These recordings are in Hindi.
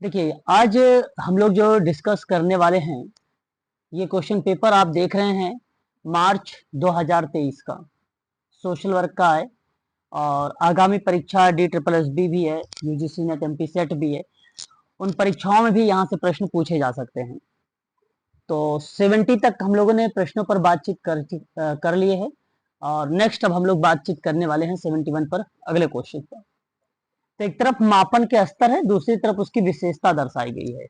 देखिए, आज हम लोग जो डिस्कस करने वाले हैं, ये क्वेश्चन पेपर आप देख रहे हैं मार्च 2023 का, सोशल वर्क का है और आगामी परीक्षा डी ट्रिपल एस बी भी है, यूजीसी नेट एमपी सेट भी है। उन परीक्षाओं में भी यहाँ से प्रश्न पूछे जा सकते हैं। तो 70 तक हम लोगों ने प्रश्नों पर बातचीत कर लिए है और नेक्स्ट अब हम लोग बातचीत करने वाले हैं 71 पर, अगले क्वेश्चन पर। तो एक तरफ मापन के स्तर है, दूसरी तरफ उसकी विशेषता दर्शाई गई है।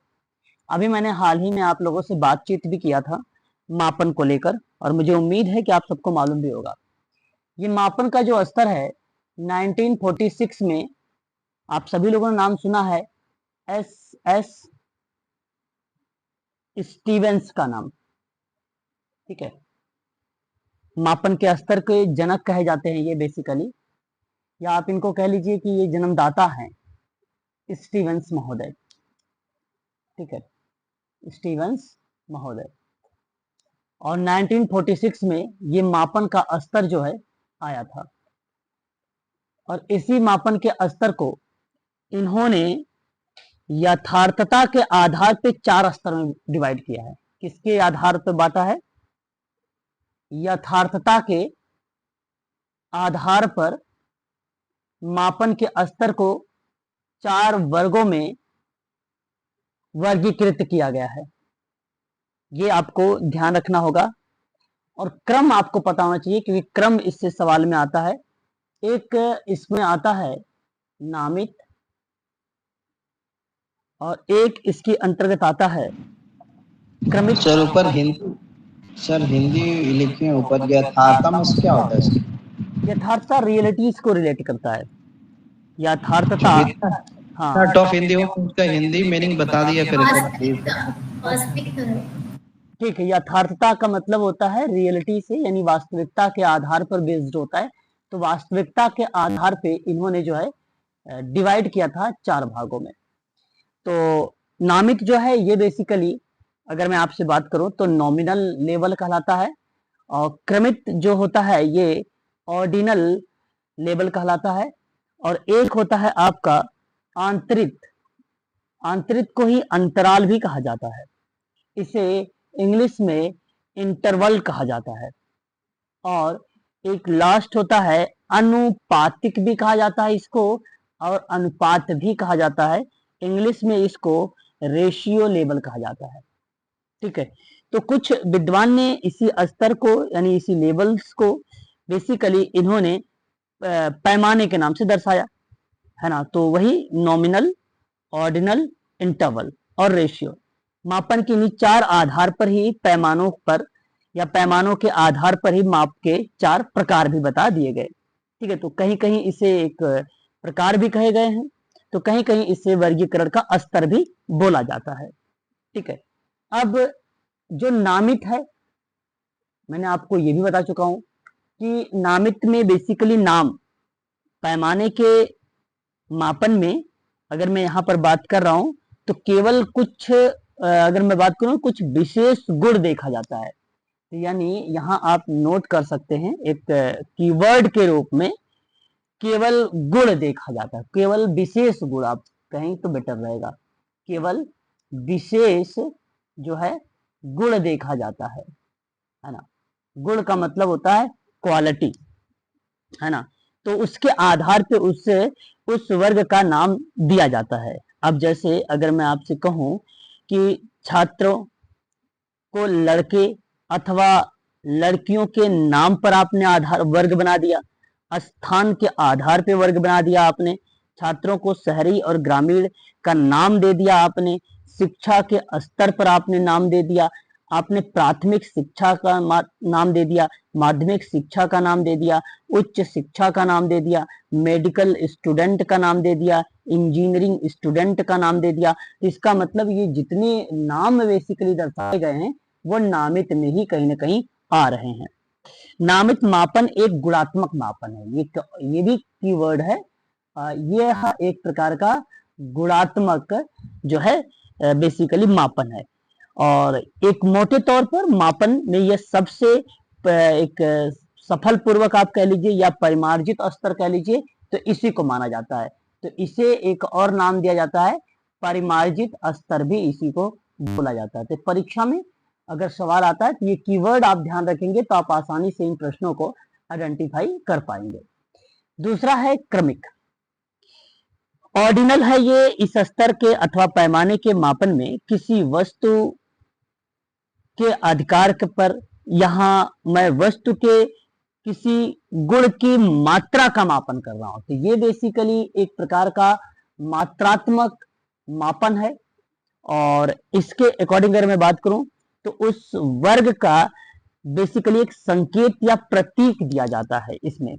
अभी मैंने हाल ही में आप लोगों से बातचीत भी किया था मापन को लेकर, और मुझे उम्मीद है कि आप सबको मालूम भी होगा। ये मापन का जो स्तर है 1946 में आप सभी लोगों ने नाम सुना है, एस एस स्टीवेंस का नाम। ठीक है, मापन के स्तर के जनक कहे जाते हैं ये बेसिकली, या आप इनको कह लीजिए कि ये जन्मदाता हैं, स्टीवेंस महोदय। ठीक है, स्टीवेंस महोदय। और 1946 में ये मापन का स्तर जो है आया था, और इसी मापन के स्तर को इन्होंने यथार्थता के आधार पे 4 स्तर में डिवाइड किया है। किसके आधार पर बांटा है? यथार्थता के आधार पर मापन के स्तर को 4 वर्गों में वर्गीकृत किया गया है। ये आपको ध्यान रखना होगा, और क्रम आपको पता होना चाहिए, क्योंकि क्रम इससे सवाल में आता है। एक इसमें आता है नामित, और एक इसके अंतर्गत आता है क्रमित। सर ऊपर हिंदी, सर हिंदी लिखे हैं ऊपर, यथार्थम क्या होता है सर? यथार्थता रियलिटीज को रिलेट करता है। यथार्थता, हाँ, टॉप हिंदी हो तो उसका हिंदी मीनिंग बता दिया फिर सर प्लीज। ठीक है। यथार्थता का मतलब होता है रियलिटी से, यानी वास्तविकता के आधार पर बेस्ड होता है। तो वास्तविकता के आधार पे इन्होंने जो है डिवाइड किया था 4 भागों में। तो नामित जो है ये बेसिकली, अगर मैं आपसे बात करूं तो नॉमिनल लेवल कहलाता है, और क्रमित जो होता है ये ऑर्डिनल लेवल कहलाता है, और एक होता है आपका आंतरिक। आंतरिक को ही अंतराल भी कहा जाता है, इसे इंग्लिश में इंटरवल कहा जाता है। और एक लास्ट होता है अनुपातिक भी कहा जाता है इसको, और अनुपात भी कहा जाता है। इंग्लिश में इसको रेशियो लेवल कहा जाता है। ठीक है, तो कुछ विद्वान ने इसी स्तर को, यानी इसी लेवल्स को बेसिकली इन्होंने पैमाने के नाम से दर्शाया है ना। तो वही नॉमिनल, ऑर्डिनल, इंटरवल और रेशियो, मापन के इन्हीं 4 आधार पर ही, पैमानों पर या पैमानों के आधार पर ही माप के 4 प्रकार भी बता दिए गए। ठीक है, तो कहीं कहीं इसे एक प्रकार भी कहे गए हैं, तो कहीं कहीं इसे वर्गीकरण का स्तर भी बोला जाता है। ठीक है, अब जो नामित है, मैंने आपको ये भी बता चुका हूं कि नामित में बेसिकली नाम, पैमाने के मापन में अगर मैं यहाँ पर बात कर रहा हूं तो केवल कुछ, अगर मैं बात करूं, कुछ विशेष गुण देखा जाता है। यानी यहाँ आप नोट कर सकते हैं एक कीवर्ड के रूप में, केवल गुण देखा जाता है, केवल विशेष गुण आप कहें तो बेटर रहेगा। केवल विशेष जो है गुण देखा जाता है ना। गुण का मतलब होता है क्वालिटी, है ना। तो उसके आधार पे उससे उस वर्ग का नाम दिया जाता है। अब जैसे अगर मैं आपसे कहूं कि छात्रों को लड़के अथवा लड़कियों के नाम पर आपने आधार वर्ग बना दिया, स्थान के आधार पे वर्ग बना दिया आपने, छात्रों को शहरी और ग्रामीण का नाम दे दिया आपने, शिक्षा के स्तर पर आपने नाम दे दिया, आपने प्राथमिक शिक्षा का नाम दे दिया, माध्यमिक शिक्षा का नाम दे दिया, उच्च शिक्षा का नाम दे दिया, मेडिकल स्टूडेंट का नाम दे दिया, इंजीनियरिंग स्टूडेंट का नाम दे दिया। इसका मतलब ये जितने नाम बेसिकली दर्शाए गए हैं वो नामित में ही कहीं ना कहीं आ रहे हैं। नामित मापन एक गुणात्मक मापन है, ये भी कीवर्ड है। ये एक प्रकार का गुणात्मक जो है बेसिकली मापन है। और एक मोटे तौर पर मापन में यह सबसे एक सफल पूर्वक आप कह लीजिए या परिमार्जित स्तर कह लीजिए, तो इसी को माना जाता है। तो इसे एक और नाम दिया जाता है परिमार्जित स्तर भी इसी को बोला जाता है। तो परीक्षा में अगर सवाल आता है तो ये कीवर्ड आप ध्यान रखेंगे तो आप आसानी से इन प्रश्नों को आइडेंटिफाई कर पाएंगे। दूसरा है क्रमिक। ऑर्डिनल है ये इस स्तर के अथवा पैमाने के मापन में किसी वस्तु के अधिकार पर, यहाँ मैं वस्तु के किसी गुण की मात्रा का मापन कर रहा हूं, तो ये बेसिकली एक प्रकार का मात्रात्मक मापन है। और इसके अकॉर्डिंग अगर मैं बात करूं तो उस वर्ग का बेसिकली एक संकेत या प्रतीक दिया जाता है इसमें।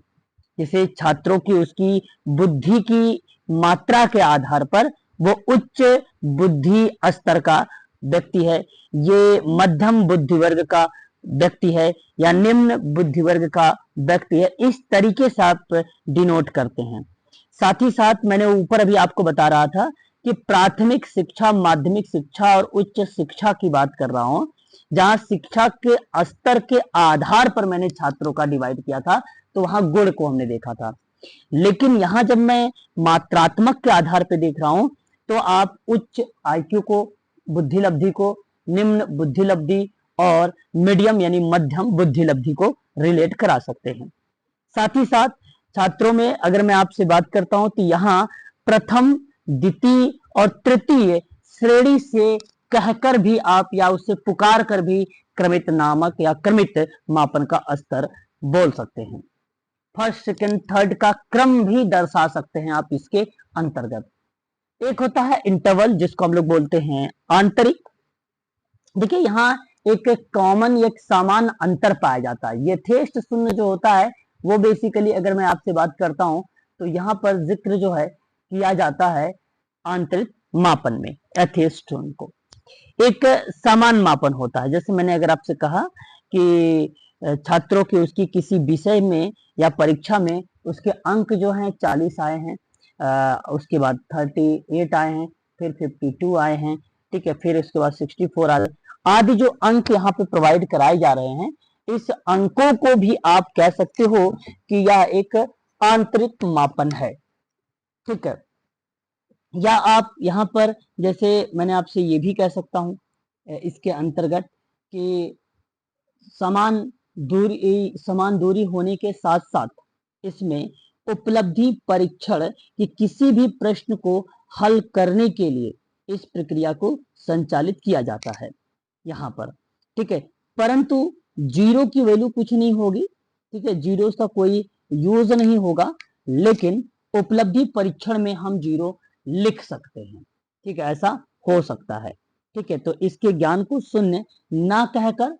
जैसे छात्रों की उसकी बुद्धि की मात्रा के आधार पर वो उच्च बुद्धि स्तर का व्यक्ति है, ये मध्यम बुद्धि वर्ग का व्यक्ति है या निम्न बुद्धि वर्ग का व्यक्ति है, इस तरीके से आप डिनोट करते हैं। साथ ही साथ मैंने ऊपर अभी आपको बता रहा था कि प्राथमिक शिक्षा, माध्यमिक शिक्षा और उच्च शिक्षा की बात कर रहा हूं, जहां शिक्षा के स्तर के आधार पर मैंने छात्रों का डिवाइड किया था, तो वहां गुण को हमने देखा था। लेकिन यहां जब मैं मात्रात्मक के आधार पर देख रहा हूं तो आप उच्च आईक्यू को, बुद्धि लब्धि को, निम्न बुद्धि लब्धि और मीडियम यानी मध्यम बुद्धि लब्धि को रिलेट करा सकते हैं। साथ ही साथ छात्रों में अगर मैं आपसे बात करता हूं तो यहाँ प्रथम, द्वितीय और तृतीय श्रेणी से कहकर भी आप या उससे पुकार कर भी क्रमित नामक या क्रमित मापन का स्तर बोल सकते हैं। फर्स्ट, सेकंड, थर्ड का क्रम भी दर्शा सकते हैं आप इसके अंतर्गत। एक होता है इंटरवल, जिसको हम लोग बोलते हैं आंतरिक। देखिए यहाँ एक कॉमन, एक समान अंतर पाया जाता है। यथेष्ट शून्य जो होता है वो बेसिकली अगर मैं आपसे बात करता हूं तो यहाँ पर जिक्र जो है किया जाता है आंतरिक मापन में यथेष्ट शून्य को। एक समान मापन होता है, जैसे मैंने अगर आपसे कहा कि छात्रों के उसकी किसी विषय में या परीक्षा में उसके अंक जो हैं 40 आए हैं, उसके बाद 38 आए हैं, फिर 52 आए हैं, ठीक है, फिर उसके बाद 64 आए, आदि जो अंक यहाँ पे प्रोवाइड कराए जा रहे हैं, इस अंकों को भी आप कह सकते हो कि यह एक आंतरिक मापन है, ठीक है। या आप यहाँ पर जैसे मैंने आपसे ये भी कह सकता हूँ इसके अंतर्गत कि समान दूरी होने के साथ साथ इसमें उपलब्धि परीक्षण कि किसी भी प्रश्न को हल करने के लिए इस प्रक्रिया को संचालित किया जाता है यहाँ पर, ठीक है। परंतु जीरो की वैल्यू कुछ नहीं होगी, ठीक है, जीरो का कोई यूज नहीं होगा, लेकिन उपलब्धि परीक्षण में हम जीरो लिख सकते हैं, ठीक है, ऐसा हो सकता है, ठीक है। तो इसके ज्ञान को शून्य ना कहकर,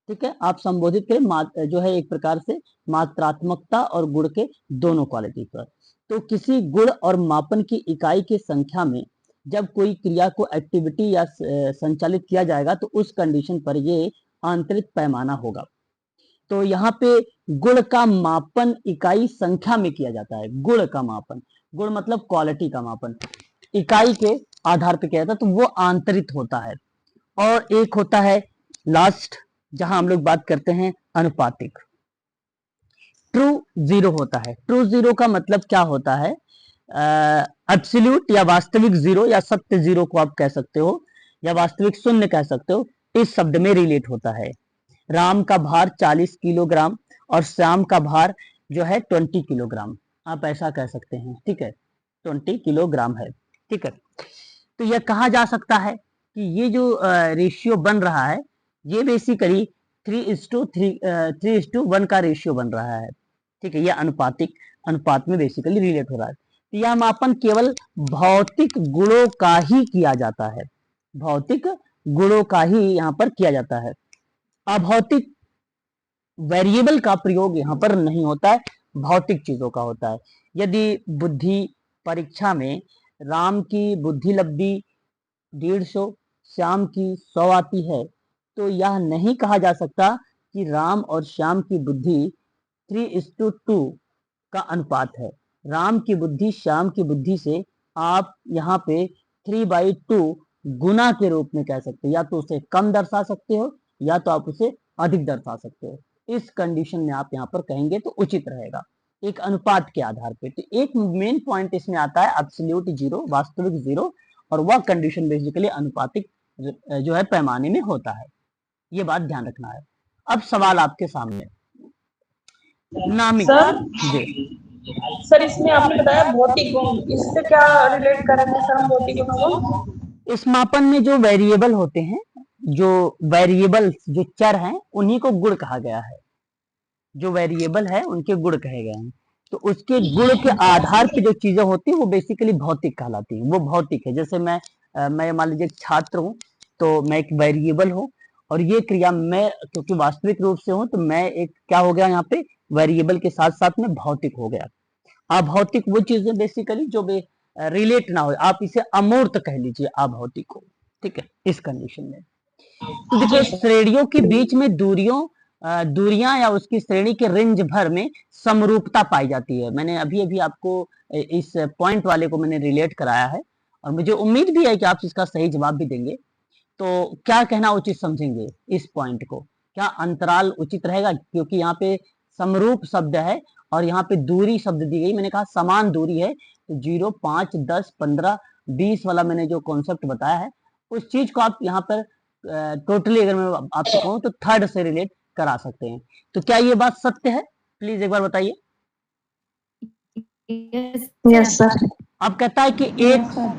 ठीक है, आप संबोधित करें जो है एक प्रकार से मात्रात्मकता और गुण के दोनों क्वालिटी पर। तो किसी गुण और मापन की इकाई की संख्या में जब कोई क्रिया को एक्टिविटी या संचालित किया जाएगा तो उस कंडीशन पर ये आंतरिक पैमाना होगा। तो यहाँ पे गुण का मापन इकाई संख्या में किया जाता है। गुण का मापन, गुण मतलब क्वालिटी का मापन, इकाई के आधार पर किया जाता है, तो वो आंतरिक होता है। और एक होता है लास्ट, जहां हम लोग बात करते हैं अनुपातिक। ट्रू जीरो होता है। ट्रू जीरो का मतलब क्या होता है? एब्सोल्यूट या वास्तविक जीरो या सत्य जीरो को आप कह सकते हो, या वास्तविक शून्य कह सकते हो, इस शब्द में रिलेट होता है। राम का भार 40 किलोग्राम और श्याम का भार जो है 20 किलोग्राम, आप ऐसा कह सकते हैं, ठीक है, 20 किलोग्राम है, ठीक है। तो यह कहा जा सकता है कि ये जो रेशियो बन रहा है ये बेसिकली 3:1 का रेशियो बन रहा है, ठीक है, यह अनुपात में बेसिकली रिलेट हो रहा है। तो यह मापन केवल भौतिक गुणों का ही किया जाता है, भौतिक गुणों का ही यहाँ पर किया जाता है। अभौतिक वेरिएबल का प्रयोग यहाँ पर नहीं होता है, भौतिक चीजों का होता है। यदि बुद्धि परीक्षा में राम की बुद्धि लब्धि 150, श्याम की 100 आती है, तो यह नहीं कहा जा सकता कि राम और श्याम की बुद्धि 3:2 का अनुपात है। राम की बुद्धि श्याम की बुद्धि से आप यहाँ पे 3/2 गुना के रूप में कह सकते हो, या तो उसे कम दर्शा सकते हो या तो आप उसे अधिक दर्शा सकते हो। इस कंडीशन में आप यहाँ पर कहेंगे तो उचित रहेगा, एक अनुपात के आधार पे। तो एक मेन पॉइंट इसमें आता है एब्सोल्यूट जीरो, वास्तविक जीरो, और वह कंडीशन बेसिकली अनुपातिक जो है पैमाने में होता है। ये बात ध्यान रखना है। अब सवाल आपके सामने नामिक जी। सर इसमें आपने बताया भौतिक गुण, इससे क्या रिलेट करेंगे सर हम भौतिक गुणों को? इस मापन में जो वेरिएबल होते हैं, जो वेरिएबल जो चर हैं, उन्हीं को गुण कहा गया है। जो वेरिएबल है उनके गुण कहे गए हैं। तो उसके गुण के आधार पे जो चीजें होती हैं वो बेसिकली भौतिक कहलाती हैं। वो भौतिक है। जैसे मैं मान लीजिए छात्र हूँ, तो मैं एक वेरिएबल हूँ, और ये क्रिया मैं क्योंकि वास्तविक रूप से हूँ, तो मैं एक क्या हो गया यहाँ पे, वेरिएबल के साथ साथ में भौतिक हो गया। अभौतिक वो चीजें बेसिकली जो रिलेट ना हो, आप इसे अमूर्त कह लीजिए अभौतिक को। ठीक है, इस कंडीशन में तो देखिए श्रेणियों के बीच में दूरियां या उसकी श्रेणी के रेंज भर में समरूपता पाई जाती है। मैंने अभी अभी आपको इस पॉइंट वाले को मैंने रिलेट कराया है, और मुझे उम्मीद भी है कि आप इसका सही जवाब भी देंगे। तो क्या कहना उचित समझेंगे इस पॉइंट को? क्या अंतराल उचित रहेगा? क्योंकि यहाँ पे समरूप शब्द है और यहाँ पे दूरी शब्द दी गई। मैंने कहा समान दूरी है, तो 0, 5, 10, 15, 20 वाला मैंने जो कॉन्सेप्ट बताया है, उस चीज को आप यहाँ पर टोटली अगर मैं आपसे कहूँ तो थर्ड से रिलेट करा सकते हैं। तो क्या ये बात सत्य है? प्लीज एक बार बताइए। Yes sir. अब कहता है कि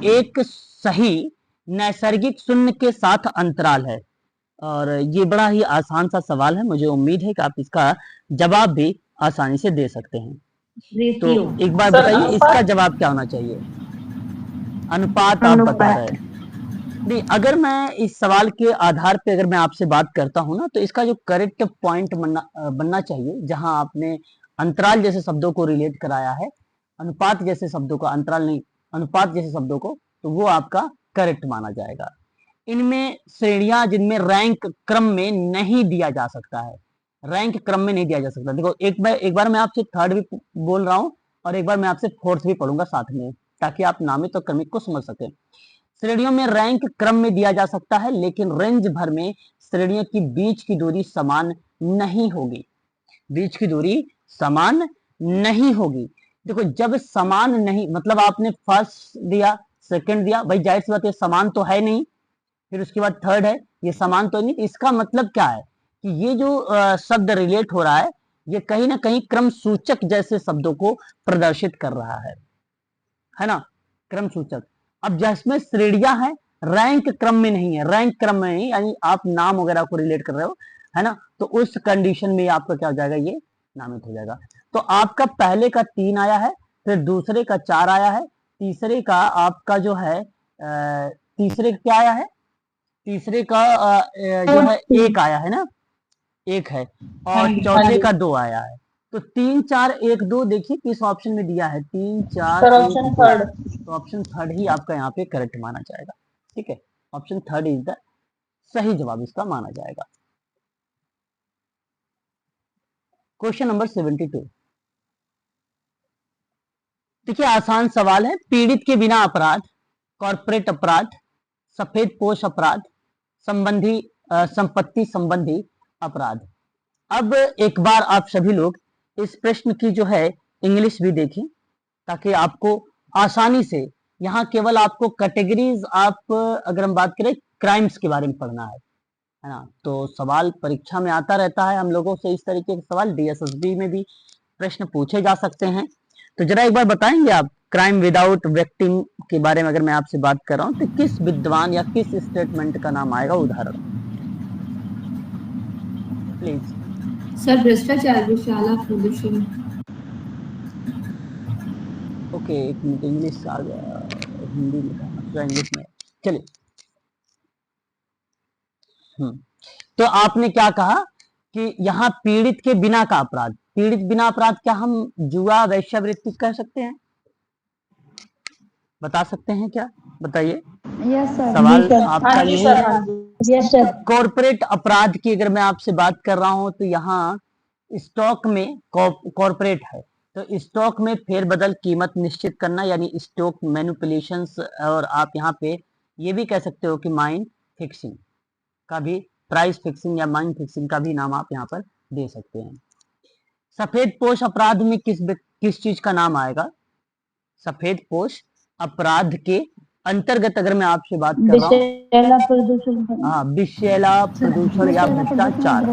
एक सही नैसर्गिक शून्य के साथ अंतराल है, और ये बड़ा ही आसान सा सवाल है। मुझे उम्मीद है कि आप इसका जवाब भी आसानी से दे सकते हैं। तो एक बार बताइए इसका जवाब क्या होना चाहिए? अनुपात आप बता रहे हैं। नहीं, अगर मैं इस सवाल के आधार पे अगर मैं आपसे बात करता हूं ना, तो इसका जो करेक्ट पॉइंट बनना चाहिए, जहां आपने अंतराल जैसे शब्दों को रिलेट कराया है, अनुपात जैसे शब्दों को, अंतराल नहीं, अनुपात जैसे शब्दों को, तो वो आपका करेक्ट माना जाएगा। इनमें श्रेणियां जिनमें रैंक क्रम में नहीं दिया जा सकता है, रैंक क्रम में नहीं दिया जा सकता। देखो एक बार मैं आपसे थर्ड भी बोल रहा हूं, और एक बार मैं आपसे फोर्थ भी पढ़ूंगा साथ में, ताकि आप नामित और क्रमिक को समझ सकें। श्रेणियों में रैंक क्रम में दिया जा सकता है, लेकिन रेंज भर में श्रेणियों की बीच की दूरी समान नहीं होगी। बीच की दूरी समान नहीं होगी। देखो जब समान नहीं, मतलब आपने फर्स्ट दिया, सेकंड दिया, भाई जाहिर सी बात है समान तो है नहीं, फिर उसके बाद थर्ड है, ये समान तो नहीं। इसका मतलब क्या है कि ये जो शब्द रिलेट हो रहा है, ये कहीं ना कहीं क्रम सूचक जैसे शब्दों को प्रदर्शित कर रहा है ना, क्रम सूचक। अब जिसमें श्रेणियां हैं, रैंक क्रम में नहीं है, रैंक क्रम में नहीं, यानी आप नाम वगैरह को रिलेट कर रहे हो, है ना, तो उस कंडीशन में आपका क्या हो जाएगा, ये नामित हो जाएगा। तो आपका पहले का 3 आया है, फिर दूसरे का 4 आया है, तीसरे का आपका जो है तीसरे का क्या आया है, तीसरे का जो है 1 आया है ना, 1 है, और चौथे का 2 आया है। तो 3, 4, 1, 2 देखिए किस ऑप्शन में दिया है, 3, 4, 1, 2। तो ऑप्शन थर्ड ही आपका यहाँ पे करेक्ट माना जाएगा। ठीक है, ऑप्शन थर्ड इज द सही जवाब इसका माना जाएगा। क्वेश्चन नंबर 72 देखिए, आसान सवाल है। पीड़ित के बिना अपराध, कॉर्पोरेट अपराध, सफेद पोश अपराध, संपत्ति संबंधी अपराध। अब एक बार आप सभी लोग इस प्रश्न की जो है इंग्लिश भी देखें, ताकि आपको आसानी से, यहाँ केवल आपको कैटेगरीज, आप अगर हम बात करें क्राइम्स के बारे में पढ़ना है ना, तो सवाल परीक्षा में आता रहता है हम लोगों से, इस तरीके के सवाल डीएसएसबी में भी प्रश्न पूछे जा सकते हैं। तो जरा एक बार बताएंगे आप, क्राइम विदाउट विक्टिम के बारे में अगर मैं आपसे बात कर रहा हूं, तो किस विद्वान या किस स्टेटमेंट का नाम आएगा, उदाहरण प्लीज। सर भ्रष्टाचार, विशाला प्रदूषण। ओके, एक मिनट, इंग्लिश आ गया, हिंदी में था ना, इंग्लिश में, चलिए। तो आपने क्या कहा कि यहाँ पीड़ित के बिना का अपराध, पीड़ित बिना अपराध, क्या हम जुआ वैश्यावृत्ति कह सकते हैं? बता सकते हैं क्या? बताइए। सवाल आपका ये है। कॉर्पोरेट अपराध की अगर मैं आपसे बात कर रहा हूं, तो यहाँ स्टॉक में कॉर्पोरेट है, तो स्टॉक में फेरबदल कीमत निश्चित करना, यानी स्टॉक मैनिपुलेशंस, और आप यहाँ पे ये भी कह सकते हो कि माइंड फिक्सिंग का भी, प्राइस फिक्सिंग या माइंड फिक्सिंग का भी नाम आप यहाँ पर दे सकते हैं। सफेद पोश अपराध में किस चीज का नाम आएगा? सफेद पोश अपराध के अंतर्गत अगर मैं आपसे बात कर रहा हूँ, विषैला प्रदूषण, हाँ, विषैला प्रदूषण या विषैला भ्रष्टाचार।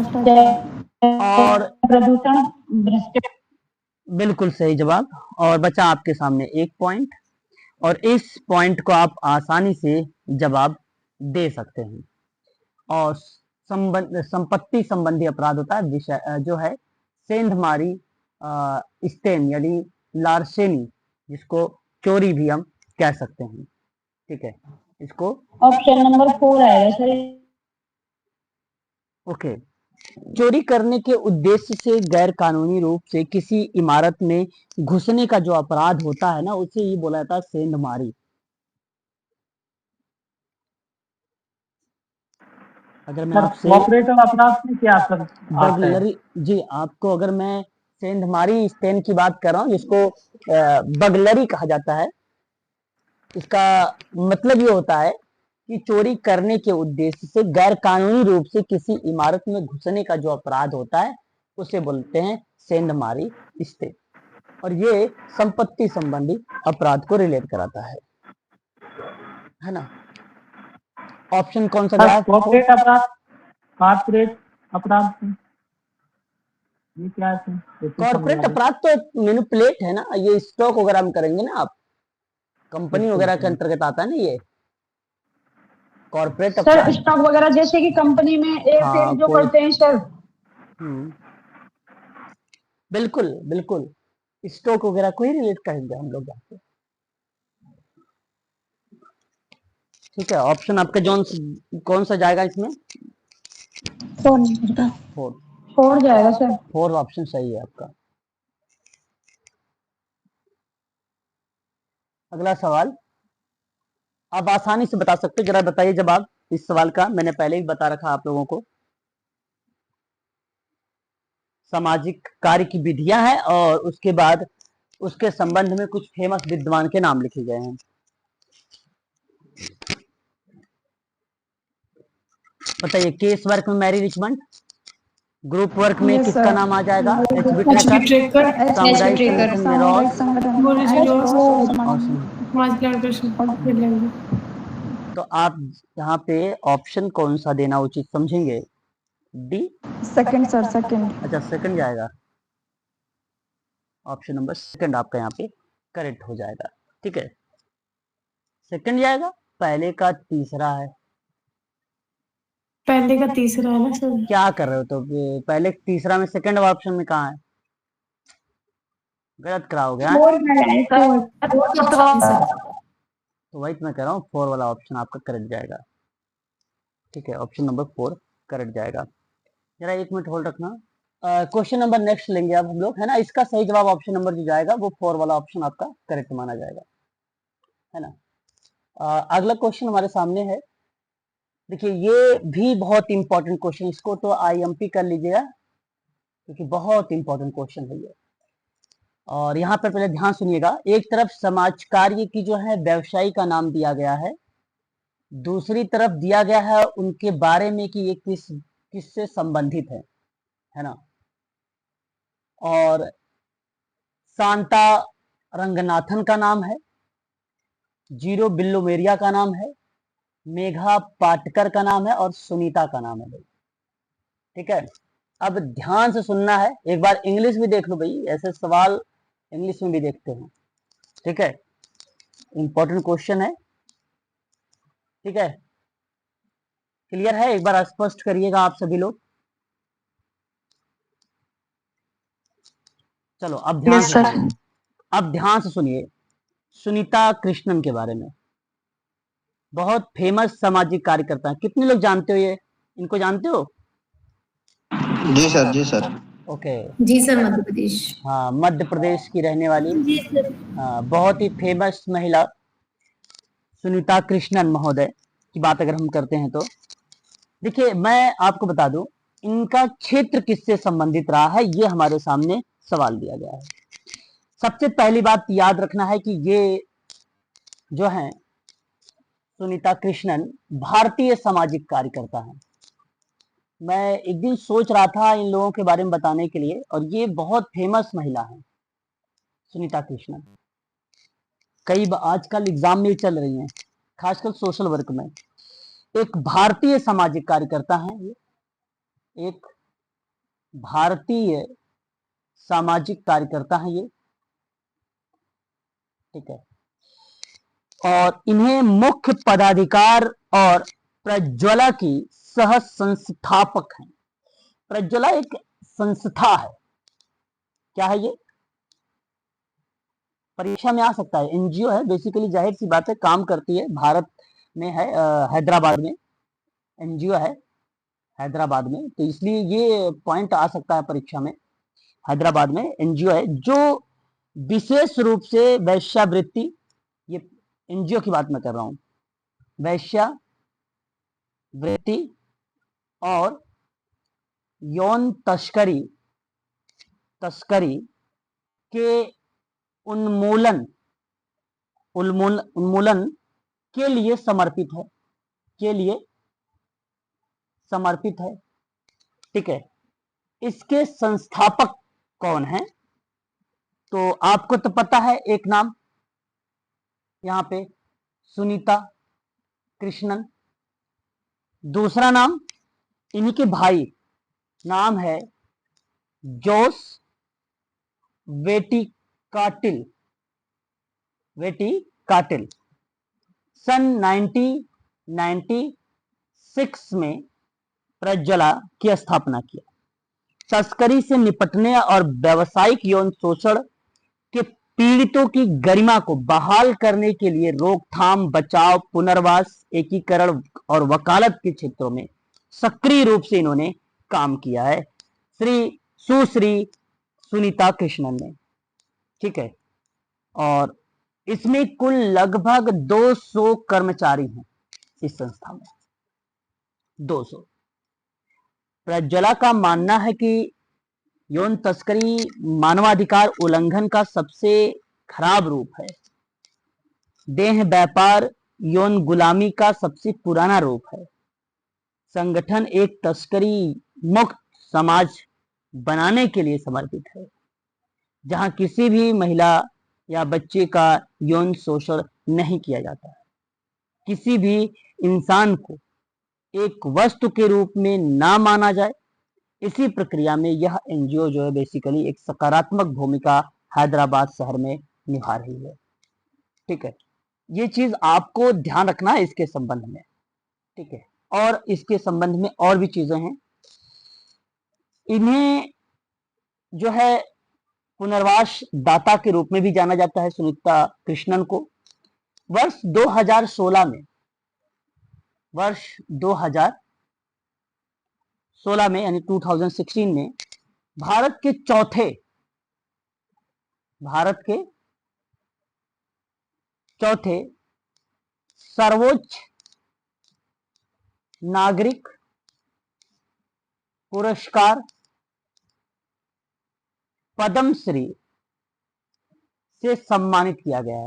और प्रदूषण, भ्रष्टाचार। बिल्कुल सही जवाब। और बचा आपके सामने 1 पॉइंट, और इस पॉइंट को आप आसानी से जवाब दे सकते हैं। और संपत्ति संबंधी अपराध होता है विषय जो है सेंधमारी स्टेन यानी लार्सेनी, जिसको चोरी भी हम कह सकते हैं। ठीक है, इसको ऑप्शन नंबर 4 आएगा सर। ओके। चोरी करने के उद्देश्य से गैर कानूनी रूप से किसी इमारत में घुसने का जो अपराध होता है ना, उसे ये बोला जाता है सेंधमारी। अगर मैं आपसे कोऑपरेटिव अपराध में क्या सर बगलरी, जी आपको अगर मैं सेंधमारी स्टेन की बात कर रहा हूँ, जिसको बगलरी कहा जाता है, इसका मतलब ये होता है कि चोरी करने के उद्देश्य से गैर कानूनी रूप से किसी इमारत में घुसने का जो अपराध होता है उसे बोलते हैं सेंधमारी स्टेन। और ये संपत्ति संबंधी अपराध को रिलेट कराता है ना। ऑप्शन कौन सा गया? कॉर्पोरेट अपराध, कॉर्पोरेट अपराध, ये क्या है? कॉर्पोरेट अपराध तो मैनिपुलेट है ना, ये स्टॉक वगैरह हम करेंगे ना, आप कंपनी वगैरह के अंतर्गत आता है ना ये कॉर्पोरेट सर। अपराध। स्टॉक वगैरह जैसे कि कंपनी में एक हाँ, जो कोई करते हैं सर। बिल्कुल बिल्कुल, स्टॉक वगैरह को ही रिलेट करेंगे हम लोग यहाँ पे। ठीक है, ऑप्शन आपका कौन सा जाएगा इसमें? 4 4 जाएगा सर। 4 ऑप्शन सही है आपका। अगला सवाल आप आसानी से बता सकते, जरा बताइए जवाब इस सवाल का। मैंने पहले ही बता रखा आप लोगों को। सामाजिक कार्य की विधियां हैं और उसके बाद उसके संबंध में कुछ फेमस विद्वान के नाम लिखे गए हैं। बताइए, केस वर्क में मैरी रिचमंड, ग्रुप वर्क में यस किसका सर। नाम आ जाएगा? एचबी एचबी ट्रेकर, ट्रेकर, सामुदायिक ट्रेकर, संगठन में सामुदायिक रॉस संगठन, बोरिस रॉस, और समाज कल्याण कृष्ण फिनलैंड। तो आप यहाँ पे ऑप्शन कौन सा देना उचित समझेंगे? डी? Second sir, second. अच्छा, सेकंड जाएगा। ऑप्शन नंबर सेकंड आपका यहाँ पे करेक्ट हो जाएगा। ठीक है, सेकंड जाएगा। पहले का तीसरा है। पहले का तीसरा है ना सर। क्या कर रहे हो? तो पहले तीसरा में सेकंड ऑप्शन में कहाँ है? गलत कराओगे हाँ? तो वही तो मैं कह रहा हूँ, 4 वाला ऑप्शन आपका करेक्ट जाएगा। ठीक है, ऑप्शन नंबर 4 करेक्ट जाएगा। जरा 1 मिनट होल्ड रखना। क्वेश्चन नंबर नेक्स्ट लेंगे अब हम लोग, है ना। इसका सही जवाब ऑप्शन नंबर जो जाएगा वो 4 वाला ऑप्शन आपका करेक्ट माना जाएगा, है ना। अगला क्वेश्चन हमारे सामने है। देखिए, ये भी बहुत इंपॉर्टेंट क्वेश्चन, इसको तो आईएमपी कर लीजिएगा क्योंकि बहुत इंपॉर्टेंट क्वेश्चन है ये। और यहाँ पर पहले ध्यान सुनिएगा। एक तरफ समाज कार्य की जो है व्यवसायी का नाम दिया गया है, दूसरी तरफ दिया गया है उनके बारे में कि ये किससे संबंधित है ना। और शांता रंगनाथन का नाम है, जीरो बिल्लोमेरिया का नाम है, मेघा पाटकर का नाम है और सुनीता का नाम है भाई। ठीक है, अब ध्यान से सुनना है। एक बार इंग्लिश भी देख लो भाई, ऐसे सवाल इंग्लिश में भी देखते हैं। ठीक है, इंपॉर्टेंट क्वेश्चन है। ठीक है, क्लियर है? एक बार स्पष्ट करिएगा आप सभी लोग। चलो अब ध्यान से सुनिए। अब ध्यान से सुनिए सुनीता कृष्णन के बारे में। बहुत फेमस सामाजिक कार्यकर्ता है। कितने लोग जानते हो ये, इनको जानते हो? जी सर, जी सर। ओके, जी सर, मध्य प्रदेश। हाँ, मध्य प्रदेश की रहने वाली जी सर। बहुत ही फेमस महिला सुनीता कृष्णन महोदय की बात अगर हम करते हैं तो देखिए, मैं आपको बता दूं इनका क्षेत्र किससे संबंधित रहा है, ये हमारे सामने सवाल दिया गया है। सबसे पहली बात याद रखना है कि ये जो है सुनीता कृष्णन भारतीय सामाजिक कार्यकर्ता हैं। मैं एक दिन सोच रहा था इन लोगों के बारे में बताने के लिए, और ये बहुत फेमस महिला है सुनीता कृष्णन। कई आजकल एग्जाम में चल रही हैं। खासकर सोशल वर्क में। एक भारतीय सामाजिक कार्यकर्ता हैं ये, एक भारतीय सामाजिक कार्यकर्ता हैं ये, ठीक है। और इन्हें मुख्य पदाधिकार और प्रज्वला की सह संस्थापक हैं। प्रज्वला एक संस्था है, क्या है ये, परीक्षा में आ सकता है, एनजीओ है बेसिकली, जाहिर सी बात है, काम करती है, भारत में है, हैदराबाद में एनजीओ है, हैदराबाद में, तो इसलिए ये पॉइंट आ सकता है परीक्षा में। हैदराबाद में एनजीओ है जो विशेष रूप से वैश्यावृत्ति, ये एनजीओ की बात मैं कर रहा हूं, वैश्यावृत्ति और यौन तस्करी के उन्मूलन के लिए समर्पित है, ठीक है। इसके संस्थापक कौन है, तो आपको तो पता है, एक नाम यहां पे सुनीता कृष्णन, दूसरा नाम इन्हीं के भाई, नाम है जोस वेटी काटिल। सन 1996 में प्रज्वला की स्थापना किया। तस्करी से निपटने और व्यावसायिक यौन शोषण के पीड़ितों की गरिमा को बहाल करने के लिए रोकथाम, बचाव, पुनर्वास, एकीकरण और वकालत के क्षेत्रों में सक्रिय रूप से इन्होंने काम किया है, सुश्री सुनीता कृष्णन ने, ठीक है। और इसमें कुल लगभग 200 कर्मचारी हैं इस संस्था में, 200। प्रज्वला का मानना है कि यौन तस्करी मानवाधिकार उल्लंघन का सबसे खराब रूप है, देह व्यापार यौन गुलामी का सबसे पुराना रूप है। संगठन एक तस्करी मुक्त समाज बनाने के लिए समर्पित है, जहां किसी भी महिला या बच्चे का यौन शोषण नहीं किया जाता है, किसी भी इंसान को एक वस्तु के रूप में ना माना जाए। इसी प्रक्रिया में यह एनजीओ जो है बेसिकली एक सकारात्मक भूमिका हैदराबाद शहर में निभा रही है, ठीक है। ये चीज आपको ध्यान रखना है इसके संबंध में, ठीक है। और इसके संबंध में और भी चीजें हैं। इन्हें जो है पुनर्वास दाता के रूप में भी जाना जाता है, सुनीता कृष्णन को। वर्ष 2016 में यानी 2016 में भारत के चौथे सर्वोच्च नागरिक पुरस्कार पद्मश्री से सम्मानित किया गया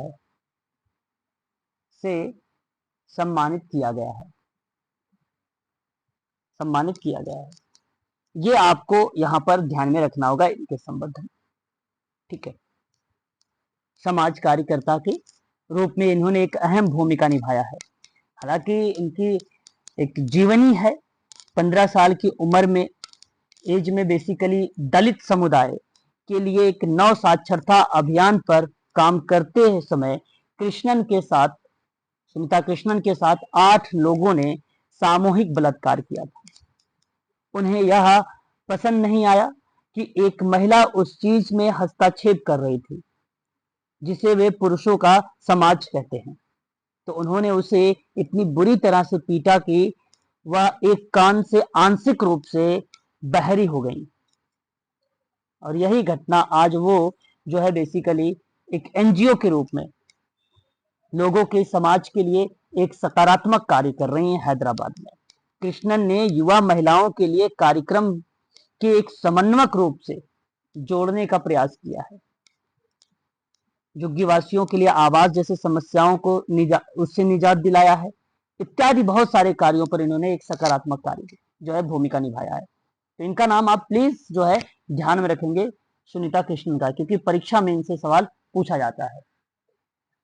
है, ये आपको यहां पर ध्यान में रखना होगा इनके संबंध में, ठीक है। समाज कार्यकर्ता के रूप में इन्होंने एक अहम भूमिका निभाया है। हालांकि इनकी एक जीवनी है, 15 साल की उम्र में, एज में बेसिकली दलित समुदाय के लिए एक नव साक्षरता अभियान पर काम करते समय सुनीता कृष्णन के साथ 8 लोगों ने सामूहिक बलात्कार किया था। उन्हें यह पसंद नहीं आया कि एक महिला उस चीज में हस्तक्षेप कर रही थी जिसे वे पुरुषों का समाज कहते हैं, तो उन्होंने उसे इतनी बुरी तरह से पीटा कि वह एक कान से आंशिक रूप से बहरी हो गई। और यही घटना आज वो जो है बेसिकली एक एनजीओ के रूप में लोगों के समाज के लिए एक सकारात्मक कार्य कर रही हैं हैदराबाद में। कृष्णन ने युवा महिलाओं के लिए कार्यक्रम के एक समन्वयक रूप से जोड़ने का प्रयास किया है, झुग्गीवासियों के लिए आवास जैसे समस्याओं को उससे निजात दिलाया है, इत्यादि बहुत सारे कार्यों पर इन्होंने एक सकारात्मक कार्य जो है भूमिका निभाया है। तो इनका नाम आप प्लीज जो है ध्यान में रखेंगे, सुनीता कृष्णन का, क्योंकि परीक्षा में इनसे सवाल पूछा जाता है।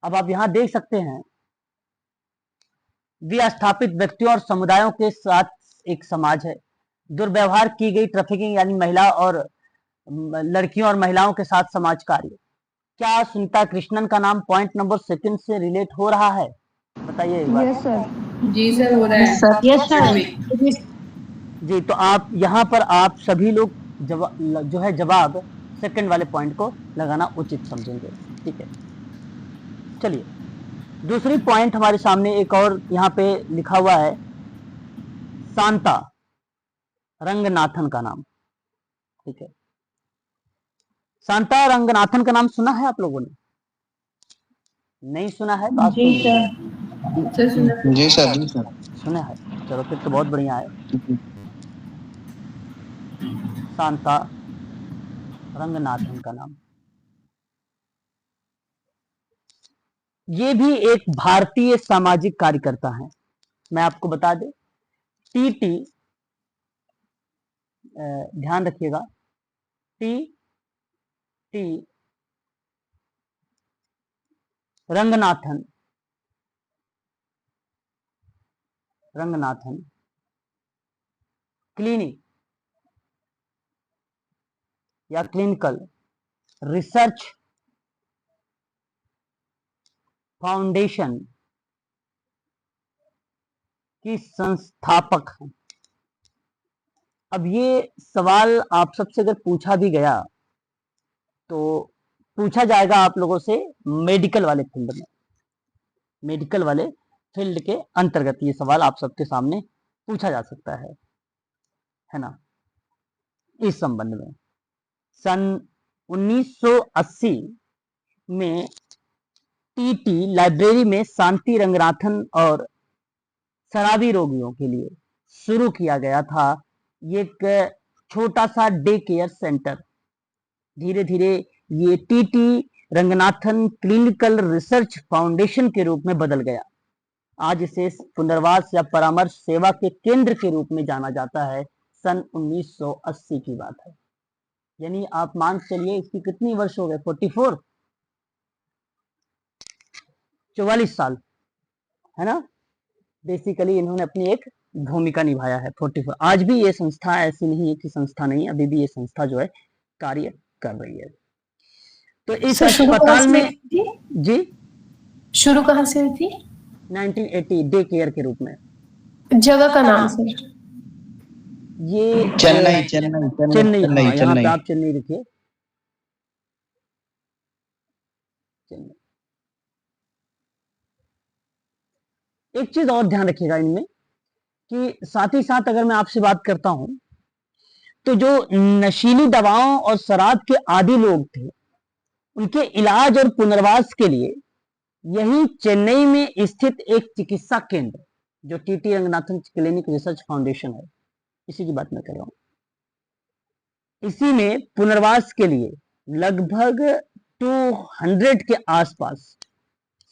अब आप यहां देख सकते हैं विस्थापित व्यक्तियों और समुदायों के साथ एक समाज है। दुर्व्यवहार की गई ट्रैफिकिंग यानी महिला और लड़कियों और महिलाओं के साथ समाज कार्य। क्या सुनीता कृष्णन का नाम पॉइंट नंबर सेकंड से रिलेट हो रहा है? बताइए एक बार। Yes sir. जी सर, हो रहा है। Yes sir. जी, तो आप यहाँ पर आप सभी लोग जो है जवाब सेकंड वाले पॉइंट को लगाना उचित समझेंगे। ठीक है, चलिए दूसरी पॉइंट हमारे सामने एक और यहाँ पे लिखा हुआ है, शांता रंगनाथन का नाम। ठीक है, शांता रंगनाथन का नाम सुना है आप लोगों ने? नहीं सुना है तो आप जी सुन लीजिए। सर, सुना। जी सर, जी सर। सुना है, चलो फिर तो बहुत बढ़िया है। शांता रंगनाथन का नाम, ये भी एक भारतीय सामाजिक कार्यकर्ता है। मैं आपको बता दें, टीटी, ध्यान रखिएगा, टी टी रंगनाथन क्लिनिक या क्लिनिकल रिसर्च फाउंडेशन की संस्थापक हैं। अब ये सवाल आप सबसे अगर पूछा भी गया तो पूछा जाएगा आप लोगों से मेडिकल वाले फील्ड में, मेडिकल वाले फील्ड के अंतर्गत ये सवाल आप सबके सामने पूछा जा सकता है ना। इस संबंध में सन 1980 में टीटी लाइब्रेरी में शांति रंगनाथन और शराबी रोगियों के लिए शुरू किया गया था एक छोटा सा डे केयर सेंटर। धीरे धीरे ये TT Ranganathan clinical research foundation के रूप में बदल गया। आज इसे पुनर्वास या परामर्श सेवा के केंद्र के रूप में जाना जाता है। सन 1980 की बात है, यानी आप मान चलिए इसकी कितनी वर्ष हो गए? 44 साल, है ना। बेसिकली इन्होंने अपनी एक भूमिका निभाया है। 44। आज भी ये संस्था ऐसी नहीं है कि संस्था नहीं, अभी भी ये संस्था जो है कार्य कर रही है। तो इस अस्पताल में जी शुरू कहाँ से हुई थी? 1980 डे केयर के रूप में। जगह का नाम सर? ये चेन्नई। हाँ, यहाँ पे आप चेन्नई लिखिए, चेन्नई। एक चीज और ध्यान रखिएगा इनमें कि साथ ही साथ अगर मैं आपसे बात करता हूं तो जो नशीली दवाओं और शराब के आदी लोग थे उनके इलाज और पुनर्वास के लिए यही चेन्नई में स्थित एक चिकित्सा केंद्र जो TT Ranganathan clinic research foundation है, इसी की बात मैं कर रहा हूं। इसी में पुनर्वास के लिए लगभग 200 के आसपास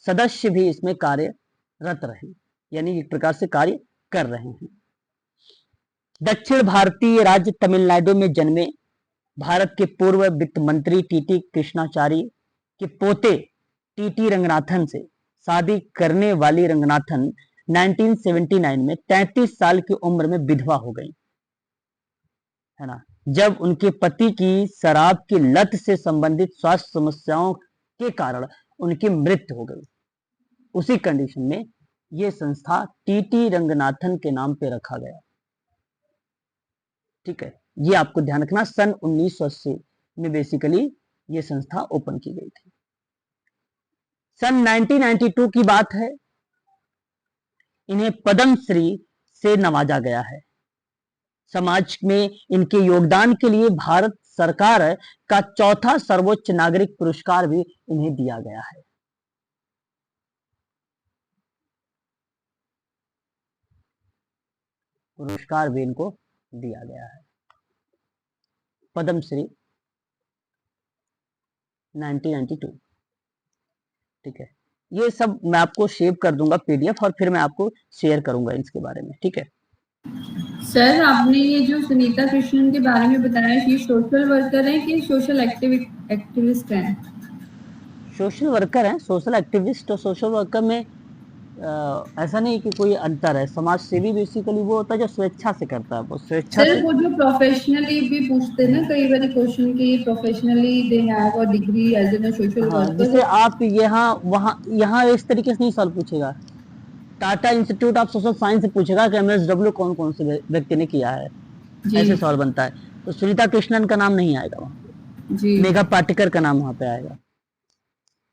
सदस्य भी इसमें कार्यरत रहे, यानी एक प्रकार से कार्य कर रहे हैं। दक्षिण भारतीय राज्य तमिलनाडु में जन्मे भारत के पूर्व वित्त मंत्री टीटी कृष्णाचारी के पोते टीटी रंगनाथन से शादी करने वाली रंगनाथन 1979 में 33 साल की उम्र में विधवा हो गई, है ना, जब उनके पति की शराब की लत से संबंधित स्वास्थ्य समस्याओं के कारण उनकी मृत्यु हो गई। उसी कंडीशन में यह संस्था टीटी रंगनाथन के नाम पे रखा गया। ठीक है, ये आपको ध्यान रखना। सन 1980 में बेसिकली ये संस्था ओपन की गई थी। सन 1992 की बात है, इन्हें पद्मश्री से नवाजा गया है। समाज में इनके योगदान के लिए भारत सरकार का चौथा सर्वोच्च नागरिक पुरस्कार भी इन्हें दिया गया है। पुरस्कार भी इनको दिया गया है, पद्मश्री 1992। ठीक है, ये सब मैं आपको सेव कर दूंगा पीडीएफ और फिर मैं आपको शेयर करूंगा इसके बारे में। ठीक है सर, आपने ये जो सुनीता कृष्णन के बारे में बताया, ये सोशल वर्कर हैं कि सोशल एक्टिविस्ट हैं? सोशल वर्कर हैं, सोशल एक्टिविस्ट और सोशल वर्कर में ऐसा नहीं कि कोई अंतर है। समाज सेवी बेसिकली वो होता है जो स्वेच्छा से करता है, वो स्वेच्छा सर से। वो जो प्रोफेशनली भी पूछते हैं ना कई बार क्वेश्चन की, professionally they have a degree as an social हाँ, वर्कर। जिसे आप यहाँ वहाँ यहाँ इस तरीके से नहीं सवाल पूछेगा। Tata institute of social science से पूछेगा कि एमएसडब्ल्यू कौन कौन से व्यक्ति ने किया है, जी ऐसे सवाल बनता है। तो सुनीता कृष्णन का नाम नहीं आएगा वहाँ पे, जी मेघा पाटेकर का नाम वहाँ पे आएगा।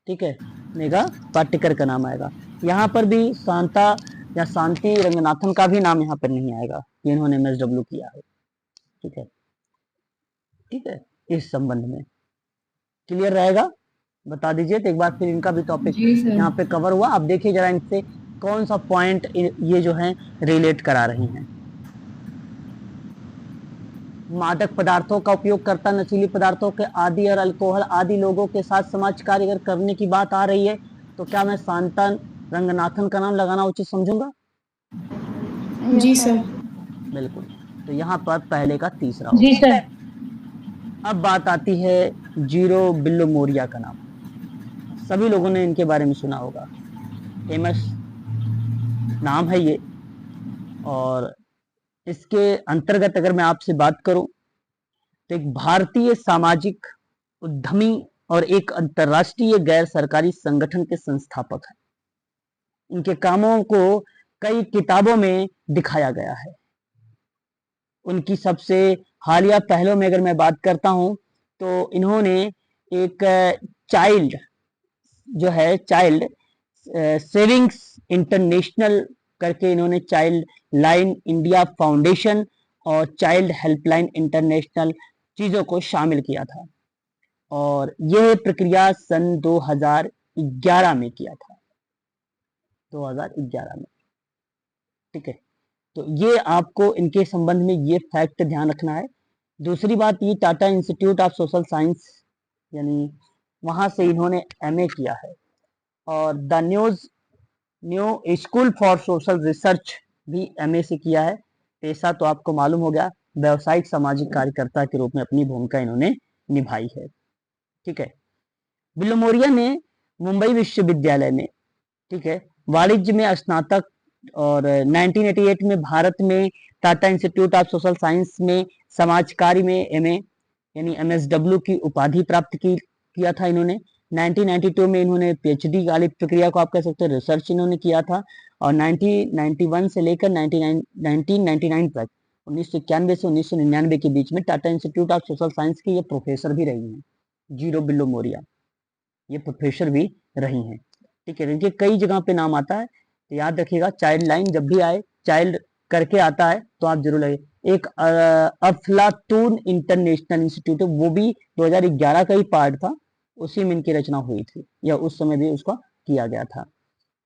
ठीक है, मेघा पाटेकर का नाम आएगा। यहाँ पर भी शांता या शांति रंगनाथन का भी नाम यहाँ पर नहीं आएगा कि इन्होंने एमएसडब्ल्यू किया है। ठीक है, ठीक है, इस संबंध में क्लियर रहेगा, बता दीजिए। तो एक बार फिर इनका भी टॉपिक जी सर। यहाँ पे कवर हुआ। अब देखिए जरा इनसे कौन सा पॉइंट ये जो है रिलेट करा रही हैं। मादक पदार्थों का उपयोग करता, नशीली पदार्थों के आदि और अल्कोहल आदि लोगों के साथ समाज कार्य अगर करने की बात आ रही है तो क्या मैं शांता रंगनाथन का नाम लगाना उचित समझूंगा? जी सर। बिल्कुल। तो यहाँ पर पहले का तीसरा जी होगा। सर। अब बात आती है जीरो बिल्लो मोरिया का नाम। सभी लोगों ने इनके बारे में सुना होगा, फेमस नाम है ये। और इसके अंतर्गत अगर मैं आपसे बात करूं तो एक भारतीय सामाजिक उद्यमी और एक अंतर्राष्ट्रीय गैर सरकारी संगठन के संस्थापक हैं। इनके कामों को कई किताबों में दिखाया गया है। उनकी सबसे हालिया पहलों में अगर मैं बात करता हूं तो इन्होंने एक चाइल्ड जो है चाइल्ड सेविंग्स इंटरनेशनल करके इन्होंने चाइल्ड लाइन इंडिया फाउंडेशन और चाइल्ड हेल्पलाइन इंटरनेशनल चीजों को शामिल किया था। और यह प्रक्रिया सन 2011 में किया था, 2011 में। ठीक है, तो ये आपको इनके संबंध में ये फैक्ट ध्यान रखना है। दूसरी बात, ये Tata institute of social science यानी वहां से इन्होंने एमए किया है। और the new school for social research भी एमए से किया है। पेशा तो आपको मालूम हो गया, व्यावसायिक सामाजिक कार्यकर्ता के रूप में अपनी भूमिका इन्होंने निभाई है। ठीक है, बिल्लो मोरिया ने मुंबई विश्वविद्यालय में, ठीक है, वाणिज्य में स्नातक और 1988 में भारत में Tata institute of social science में समाज कार्य में एमए यानी एमएसडब्ल्यू की उपाधि प्राप्त किया था इन्होंने। 1992 में इन्होंने पीएचडी वाली प्रक्रिया को आप कह सकते हैं रिसर्च इन्होंने किया था। और 1991 से लेकर 1999 तक 1991 से 1999 के बीच में Tata institute of social science की ये प्रोफेसर भी रही हैं। जीरो बिल्लो मोरिया ये प्रोफेसर भी रही हैं। ठीक है, इनके कई जगह पे नाम आता है, तो याद रखिएगा। चाइल्ड लाइन जब भी आए, चाइल्ड करके आता है तो आप जरूर लगे। एक अफलातून इंटरनेशनल इंस्टीट्यूट है, वो भी 2011 का ही पार्ट था, उसी में इनकी रचना हुई थी या उस समय भी उसका किया गया था।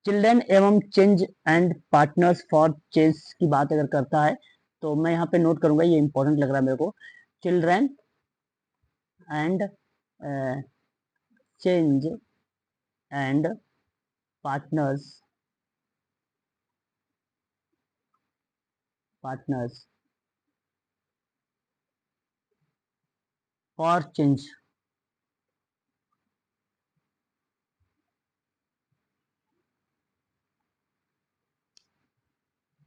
चिल्ड्रन एवं change and partners for change की बात अगर करता है तो मैं यहाँ पे नोट करूंगा, ये इंपॉर्टेंट लग रहा है मेरे को। Children and change and partners for change.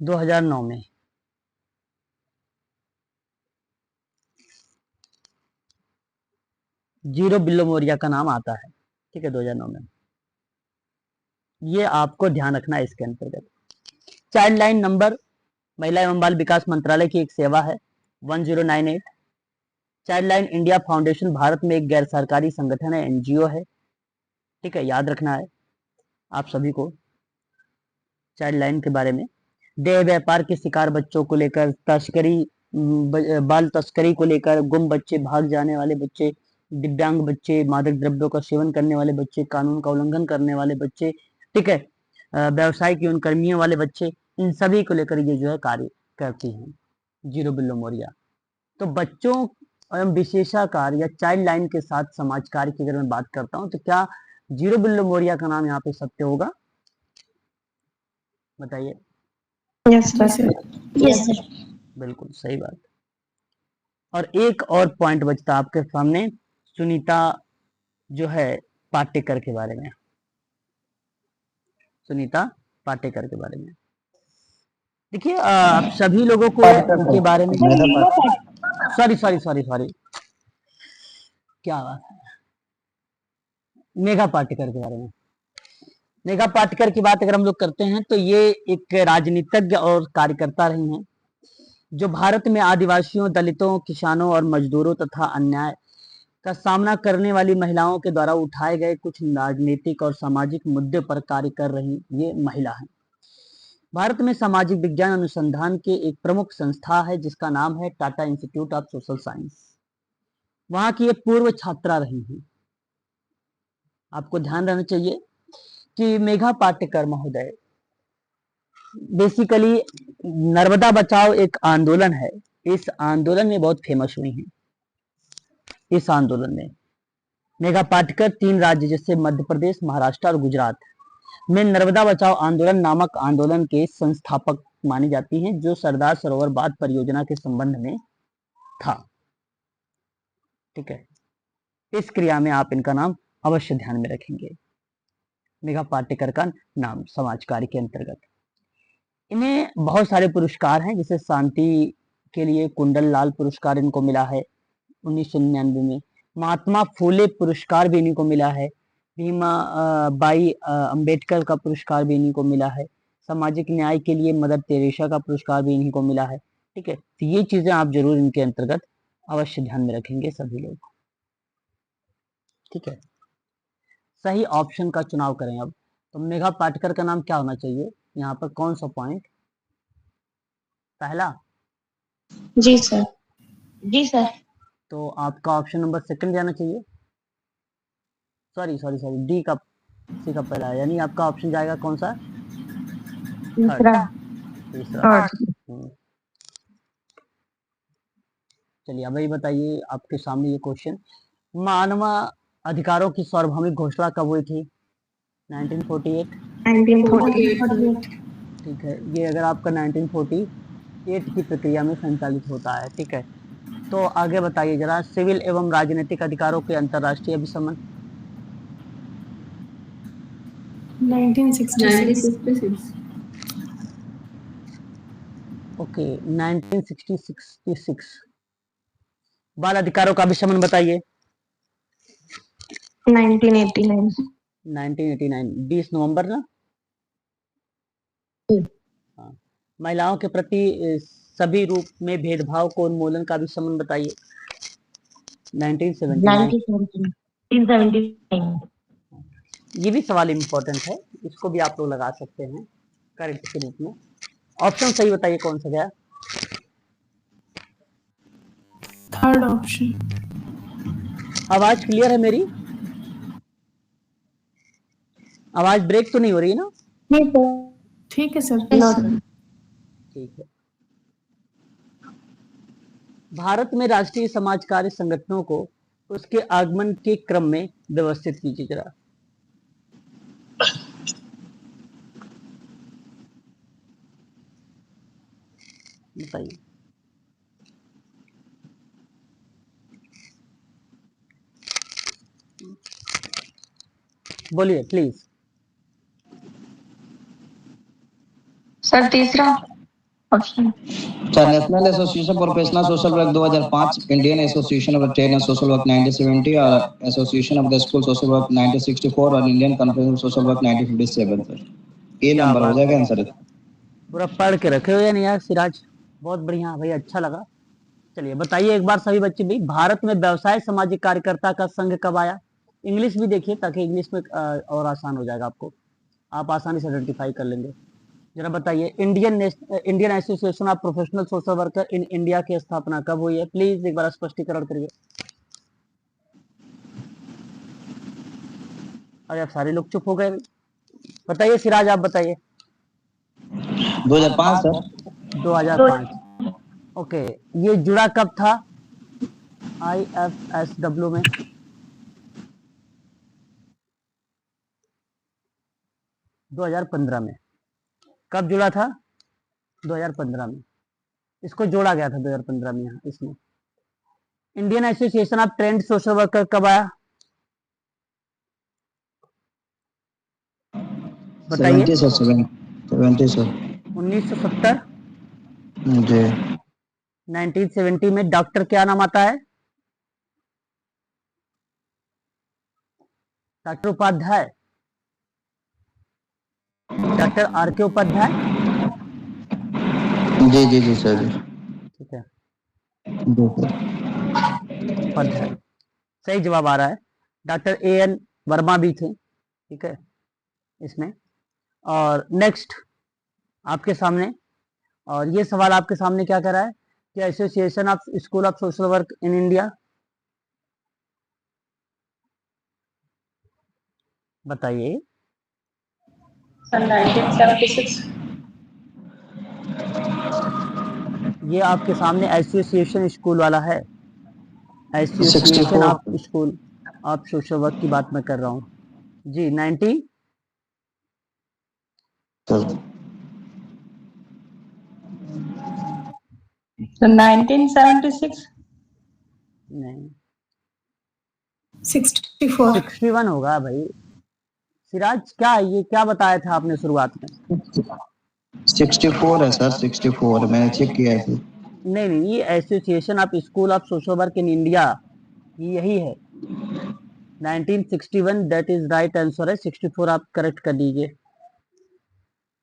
दो 2009 में जीरो बिल्लो मोरिया का नाम आता है। ठीक है, 2009 में। ये आपको ध्यान रखना है इसके अंतर्गत। चाइल्ड लाइन नंबर महिला एवं बाल विकास मंत्रालय की एक सेवा है 1098। Child line India foundation Bharat में एक गैर सरकारी संगठन है, एनजीओ है। ठीक है, याद रखना है आप सभी को चाइल्ड लाइन के बारे में। देह व्यापार के शिकार बच्चों को लेकर, तस्करी, बाल तस्करी को लेकर, गुम बच्चे, भाग जाने वाले बच्चे, दिव्यांग बच्चे, मादक द्रव्यों का सेवन करने वाले बच्चे, कानून का उल्लंघन करने वाले बच्चे, ठीक है, व्यवसायिक यौन कर्मियों वाले बच्चे, इन सभी को लेकर ये जो है कार्य करती हैं जीरो बिल्लो मोरिया। तो बच्चों एवं विशेषाकार या चाइल्ड लाइन के साथ समाज कार्य की अगर मैं बात करता हूं तो क्या जीरो बिल्लो मोरिया का नाम यहाँ पे सत्य होगा? बताइए। Yes sir. Yes sir. बिल्कुल सही बात। और एक और पॉइंट बचता आपके सामने, सुनीता जो है पाटेकर के बारे में। सुनीता पाटेकर के बारे में। देखिए आप सभी लोगों को इनके बारे में सॉरी सॉरी सॉरी सॉरी क्या बात है, मेघा पाटेकर के बारे में। मेघा पाटेकर की बात अगर हम लोग करते हैं तो ये एक राजनीतिज्ञ और कार्यकर्ता रही हैं जो भारत में आदिवासियों, दलितों, किसानों और मजदूरों तथा अन्याय का सामना करने वाली महिलाओं के द्वारा उठाए गए कुछ राजनीतिक और सामाजिक मुद्दे पर कार्य कर रही ये महिला है। भारत में सामाजिक विज्ञान अनुसंधान की एक प्रमुख संस्था है जिसका नाम है Tata institute of social science. वहां की ये पूर्व छात्रा रही हैं। आपको ध्यान रहना चाहिए कि मेघा पाटेकर महोदय बेसिकली नर्मदा बचाओ एक आंदोलन है, इस आंदोलन में बहुत फेमस हुई हैं। इस आंदोलन में मेघा पाटेकर 3 राज्य जैसे मध्य प्रदेश, महाराष्ट्र और गुजरात में नर्मदा बचाओ आंदोलन नामक आंदोलन के संस्थापक मानी जाती हैं जो सरदार सरोवर बांध परियोजना के संबंध में था। ठीक है, इस क्रिया में आप इनका नाम अवश्य ध्यान में रखेंगे। मेघा पाटेकर का नाम समाज कार्य के अंतर्गत। इन्हें बहुत सारे पुरस्कार हैं, जैसे शांति के लिए कुंडल लाल पुरस्कार इनको मिला है 1999 में। महात्मा फूले पुरस्कार भी इन्हीं को मिला है। भीमा बाई अंबेडकर का पुरस्कार भी इन्हीं को मिला है। सामाजिक न्याय के लिए मदर टेरेसा का पुरस्कार भी इन्हीं को मिला है। ठीक है, तो ये चीजें आप जरूर इनके अंतर्गत अवश्य ध्यान में रखेंगे सभी लोग। ठीक है, सही ऑप्शन का चुनाव करें। अब तो मेघा पाटेकर का नाम क्या होना चाहिए यहाँ पर, कौन सा पॉइंट? पहला? जी सर। जी सर। तो आपका ऑप्शन नंबर सेकंड जाना चाहिए। सॉरी सॉरी सॉरी, डी का सी का पहला है, यानी आपका ऑप्शन जाएगा कौन सा? तीसरा। तीसरा। चलिए अब ये बताइए, आपके सामने ये क्वेश्चन, मानव अधिकारों की सार्वभौमिक घोषणा कब हुई थी? 1948। 1948। ठीक है, ये अगर आपका 1948 की प्रक्रिया में संचालित होता है। ठीक है, तो आगे बताइए जरा, सिविल एवं राजनीतिक अधिकारों के अंतर्राष्ट्रीय अभिसमन? 1966। ओके, 1966। बाल अधिकारों का अभिसमन बताइए। 1989। 1989, 20 नवंबर ना? हाँ। महिलाओं के प्रति सभी रूप में भेदभाव को उन्मूलन का अभिसमन बताइए। 1979। ये भी सवाल इम्पोर्टेंट है, इसको भी आप लोग लगा सकते हैं करेक्ट के रूप में। ऑप्शन सही बताइए कौन सा गया? Third option. आवाज क्लियर है मेरी? आवाज ब्रेक तो नहीं हो रही है ना? ठीक है सर। ठीक है। भारत में राष्ट्रीय समाज कार्य संगठनों को उसके आगमन के क्रम में व्यवस्थित कीजिए जरा। बताइए। बोलिए प्लीज। सर तीसरा option. Sir national association professional social work 2005, Indian association of trade and social work 1970 और association of the school social work 1964 और Indian conference of social work 1957 sir. ये नंबर हो जाएगा आंसर। पूरा पढ़ के रखे हो या नहीं यार सिराज? बहुत बढ़िया भाई, अच्छा लगा। चलिए बताइए एक बार सभी बच्चे भी, भारत में व्यवसाय सामाजिक कार्यकर्ता का संघ कब आया? इंग्लिश भी देखिए ताकि इंग्लिश में और आसान हो जाएगा आपको, आप आसानी से आइडेंटिफाई कर लेंगे। जरा बताइए, Indian association of professional social worker in India की स्थापना कब हुई है? प्लीज एक बार स्पष्टीकरण करिए। अरे आप सारे लोग चुप हो गए। बताइए सिराज, आप बताइए। 2005 सर। 2005। ओके, ये जुड़ा कब था IFSW में? दो 2015 में। कब जुड़ा था? 2015 में। इसको जोड़ा गया था 2015 में यहाँ इसमें। Indian association of trend social worker कब आया? बताइए। 70 सर। 1970। जी 1970 में डॉक्टर क्या नाम आता है? डॉक्टर उपाध्याय, डॉक्टर आर के उपाध्याय। जी जी जी सर। ठीक है, जी सर। उपाध्याय सही जवाब आ रहा है। डॉक्टर ए एन वर्मा भी थे, ठीक है इसमें। और नेक्स्ट आपके सामने, और ये सवाल आपके सामने क्या कर रहा है कि association of school of social work in India, बताइए। सन 1976। ये आपके सामने एसोसिएशन स्कूल वाला है, association 64 of school of social work की बात मैं कर रहा हूँ जी। 90 सर। सन 1976। नहीं, 64. 61 होगा भाई। सिराज क्या ये क्या बताया था आपने शुरुआत में? 64 है सर, 64 मैंने चेक किया है सर। नहीं नहीं, ये association of school of social work in India यही है। 1961 दैट इज राइट आंसर है। 64 आप करेक्ट कर दीजिए,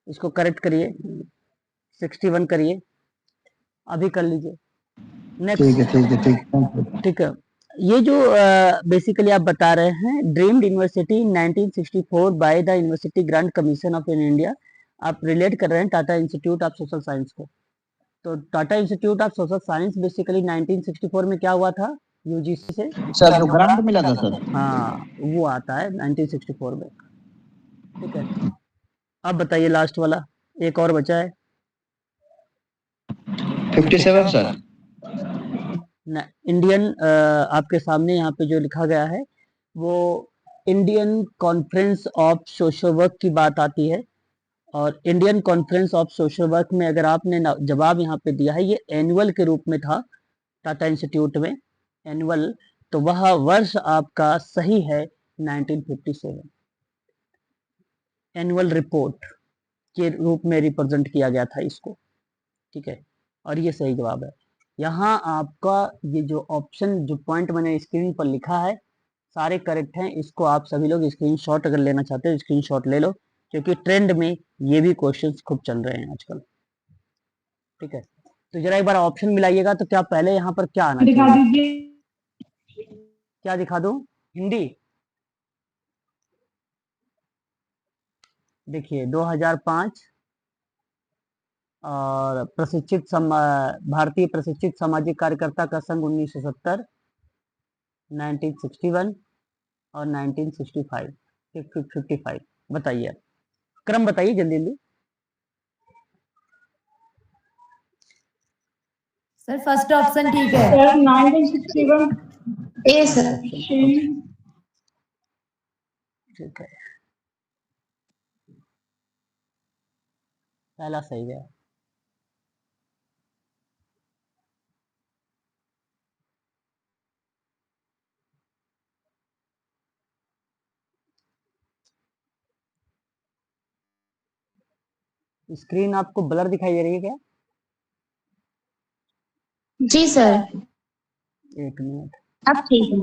इसको करेक्ट करिए, 61 करिए, अभी कर लीजिए। ठीक है नेक्स्ट, ठीक है ठीक है। ठीक है। ये जो बेसिकली आप बता रहे हैं dreamed university 1964 by the university grant commission of in India, आप रिलेट कर रहे हैं Tata institute of social science को। तो Tata institute of social science basically 1964 में क्या हुआ था यूजीसी से? सर जो ग्रांट मिला था सर। हाँ वो आता है 1964 में, ठीक है। अब बताइए लास्ट वाला, एक और बचा है। 57 सर। इंडियन आपके सामने यहाँ पे जो लिखा गया है वो Indian conference of social work की बात आती है। और Indian conference of social work में अगर आपने जवाब यहाँ पे दिया है, ये एनुअल के रूप में था टाटा इंस्टीट्यूट में, एनुअल, तो वह वर्ष आपका सही है 1957। एनुअल रिपोर्ट के रूप में रिप्रेजेंट किया गया था इसको, ठीक है। और ये सही जवाब है। यहाँ आपका ये जो ऑप्शन जो पॉइंट मैंने स्क्रीन पर लिखा है सारे करेक्ट हैं। इसको आप सभी लोग स्क्रीनशॉट अगर लेना चाहते हो स्क्रीनशॉट ले लो, क्योंकि ट्रेंड में ये भी क्वेश्चंस खूब चल रहे हैं आजकल, ठीक है। तो जरा एक बार ऑप्शन मिलाइएगा, तो क्या पहले यहाँ पर क्या आना दिखा चाहिए? दीजिए। क्या दिखा दूं? हिंदी। देखिए 2005 और भारतीय प्रशिक्षित सामाजिक कार्यकर्ता का संघ 1970, 1961 और 1965, 55। बताइए, क्रम बताइए जल्दी जल्दी। सर फर्स्ट ऑप्शन ठीक है। सर 1961 ए सर। ठीक है, पहला सही है। स्क्रीन आपको ब्लर दिखाई दे रही है क्या? जी सर, एक मिनट। अब ठीक है।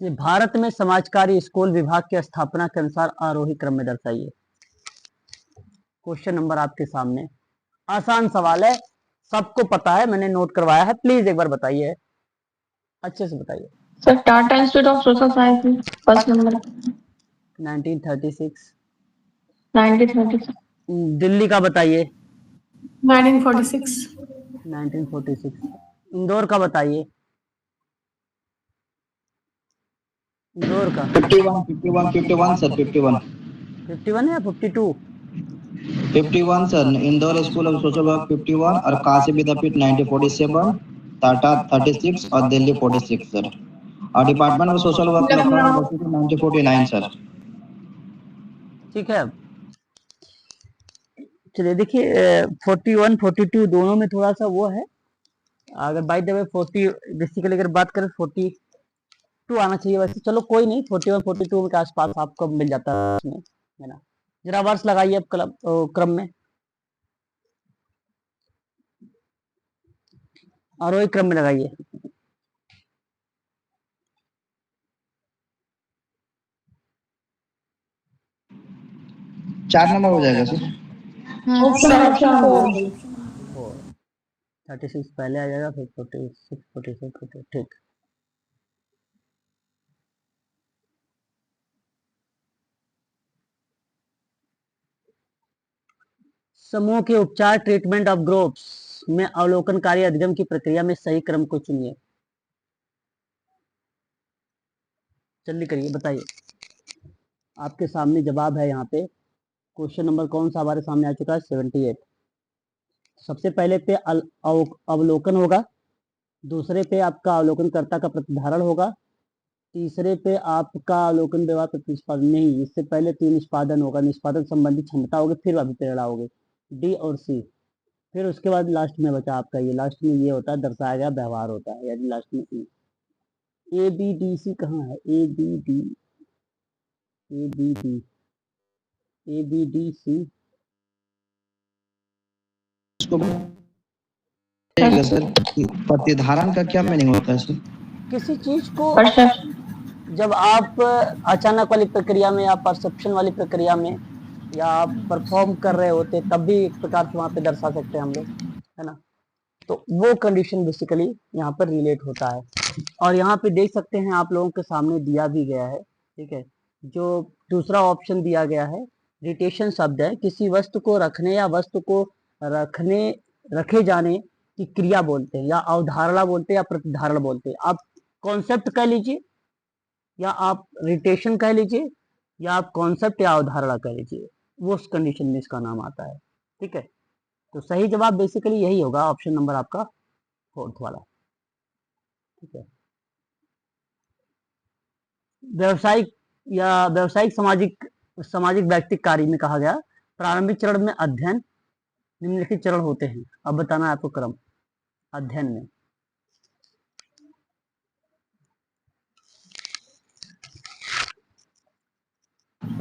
ये भारत में समाज कार्य स्कूल विभाग की स्थापना के अनुसार आरोही क्रम में दर्शाइए। क्वेश्चन नंबर आपके सामने, आसान सवाल है, सबको पता है, मैंने नोट करवाया है, प्लीज एक बार बताइए, अच्छे से बताइए। Sir Tata institute of social science first number 1936। 1936। Delhi का बताइए। 1946। 1946। इंदौर का बताइए, इंदौर का। 51 51 51 सर 51। 51 या 52? 51 sir, Indore school of social work 51 और काशी विद्यापीठ 1947, टाटा 36 और दिल्ली 46 सर। और department of social work Lucknow university 1949 sir. ठीक है, चलिए देखिए 41 42 दोनों में थोड़ा सा वो है, अगर बाय द वे 40 बेसिकली अगर बात करें 42 आना चाहिए वैसे, चलो कोई नहीं, 41 42 के आसपास आपको मिल जाता है उसमें, है ना। जरा वर्ष लगाइए अब क्रम में, आरोही क्रम में लगाइए। चार नंबर हो जाएगा सर। ऑप्शन 4। 36 पहले आ जाएगा, फिर 46 47 48, ठीक। समूह के उपचार ट्रीटमेंट ऑफ ग्रुप्स में अवलोकनकारी अधिगम की प्रक्रिया में सही क्रम को चुनिए। जल्दी करिए, बताइए। आपके सामने जवाब है यहाँ पे। क्वेश्चन नंबर कौन सा हमारे सामने आ चुका है? 78। सबसे पहले पे अवलोकन होगा, दूसरे पे आपका अवलोकनकर्ता का प्रतिधारण होगा, तीसरे पे आपका अवलोकन व्यवहार प्रतिस्पादन नहीं, इससे पहले 3 निष्पादन होगा, निष्पादन संबंधी क्षमता होगी, फिर अभिप्रेरणा होगी, डी और सी। फिर उसके बाद लास्ट में बचा आपका ये, लास्ट में ये होता है दर्शाया गया व्यवहार होता है, यानी लास्ट में ई। ए बी डी सी कहाँ है? A B D A B D A B D C. इसको बताइएगा सर, प्रतिधारण का क्या मीनिंग होता है सर? किसी चीज को परसेप्शन। जब आप अचानक वाली प्रक्रिया में या परसेप्शन वाली प्रक्रिया में या आप परफॉर्म कर रहे होते तब भी एक प्रकार से वहां पे दर्शा सकते हैं हम लोग, है ना। तो वो कंडीशन बेसिकली यहाँ पर रिलेट होता है। और यहाँ पे देख सकते हैं आप लोगों के सामने दिया भी गया है, ठीक है। जो दूसरा ऑप्शन दिया गया है, रिटेशन शब्द है, किसी वस्तु को रखने या वस्तु को रखे जाने की क्रिया बोलते हैं, या अवधारणा बोलते हैं, या प्रतिधारण बोलते हैं। आप कॉन्सेप्ट कह लीजिए, या आप रिटेशन कह लीजिए, या आप कॉन्सेप्ट या अवधारणा कह लीजिए, वो उस कंडीशन में इसका नाम आता है, ठीक है। तो सही जवाब बेसिकली यही होगा, ऑप्शन नंबर आपका 4th वाला, ठीक है। व्यवसायिक या व्यावसायिक सामाजिक व्यक्तिक कार्य में कहा गया, प्रारंभिक चरण में अध्ययन, निम्नलिखित चरण होते हैं। अब बताना है आपको क्रम अध्ययन में।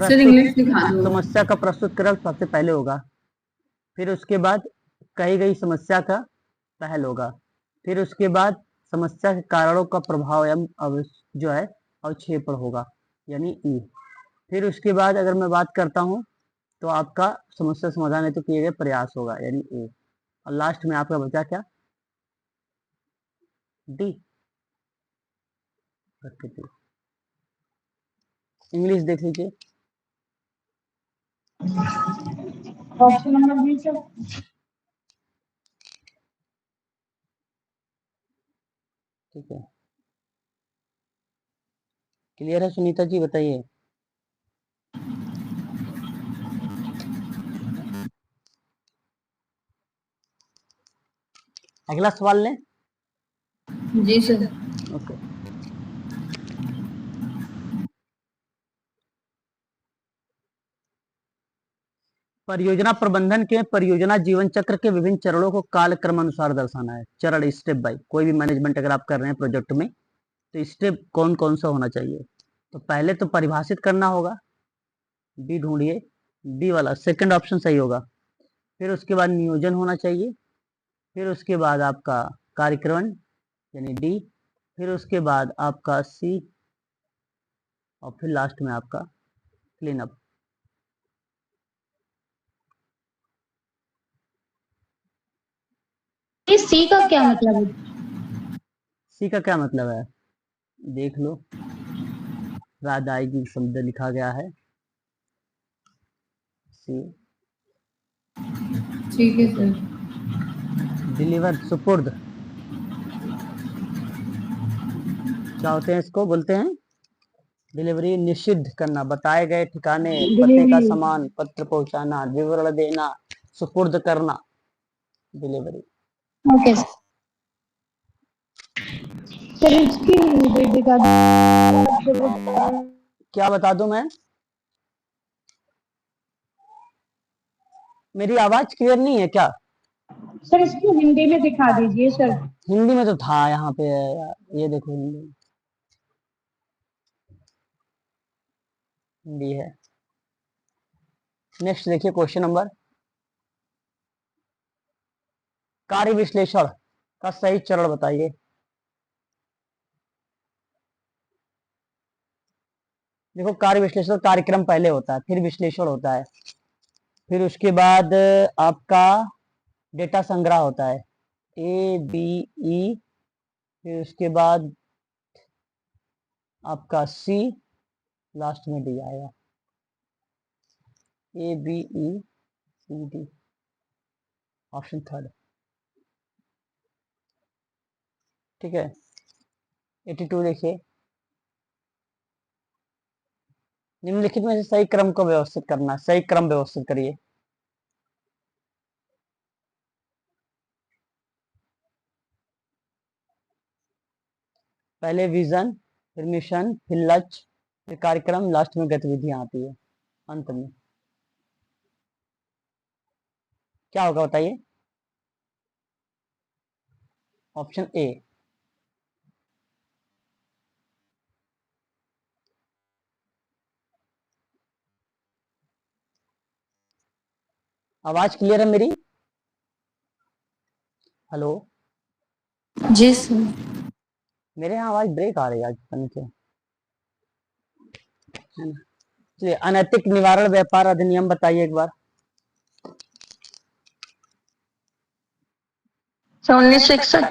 सर इंग्लिश दिखा दो। समस्या का प्रस्तुतिकरण सबसे पहले होगा, फिर उसके बाद कही गई समस्या का पहल होगा, फिर उसके बाद समस्या के कारणों का प्रभाव एवं जो है अवक्षेपण होगा, यानी ई। फिर उसके बाद अगर मैं बात करता हूँ तो आपका समस्या समाधान हेतु किए गए प्रयास होगा, यानी ए। और लास्ट में आपका बचा क्या? डी, प्रकृति। इंग्लिश देख लीजिए। Option number B sir. ठीक है, क्लियर है सुनीता जी? बताइए। अगला सवाल लें। जी सर। ओके। परियोजना प्रबंधन के परियोजना जीवन चक्र के विभिन्न चरणों को कालक्रम अनुसार दर्शाना है। चरण स्टेप बाय, कोई भी मैनेजमेंट अगर आप कर रहे हैं प्रोजेक्ट में तो स्टेप कौन कौन सा होना चाहिए? तो पहले तो परिभाषित करना होगा, डी ढूंढिए, डी वाला सेकंड ऑप्शन सही होगा। फिर उसके बाद नियोजन होना चाहिए, फिर उसके बाद आपका कार्यक्रम यानी डी, फिर उसके बाद आपका सी, और फिर लास्ट में आपका क्लीन अप। इस सी का क्या मतलब है? सी का क्या मतलब है देख लो, रादायगी शब्द लिखा गया है सी। ठीक है सर। डिलीवर, सुपुर्द, क्या होते हैं इसको बोलते हैं? डिलीवरी निषिद्ध करना, बताए गए ठिकाने पते का सामान पत्र पहुंचाना, विवरण देना, सुपुर्द करना, डिलीवरी। ओके सर, इसकी क्या बता दूं मैं? मेरी आवाज क्लियर नहीं है क्या? सर इसको हिंदी में दिखा दीजिए सर। हिंदी में तो था यहाँ पे, ये देखो हिंदी में, हिंदी है। नेक्स्ट देखिए क्वेश्चन नंबर, कार्य विश्लेषण का सही चरण बताइए। देखो कार्य विश्लेषण कार्यक्रम पहले होता है, फिर विश्लेषण होता है, फिर उसके बाद आपका डेटा संग्रह होता है, ए बी ई, फिर उसके बाद आपका सी, लास्ट में डी आएगा, A B E C D, option third. ठीक है, 82 देखिए, निम्नलिखित में से सही क्रम को व्यवस्थित करना, सही क्रम व्यवस्थित करिए। पहले विजन, फिर मिशन, फिर लक्ष्य, फिर कार्यक्रम, लास्ट में गतिविधियां आती है अंत में। क्या होगा बताइए? Option A. आवाज क्लियर है मेरी? हेलो, जी सर। मेरे यहाँ आवाज ब्रेक आ रही है आज, पता नहीं क्यों, है ना। चलिए, अनैतिक निवारण व्यापार अधिनियम बताइए एक बार। 76 sir.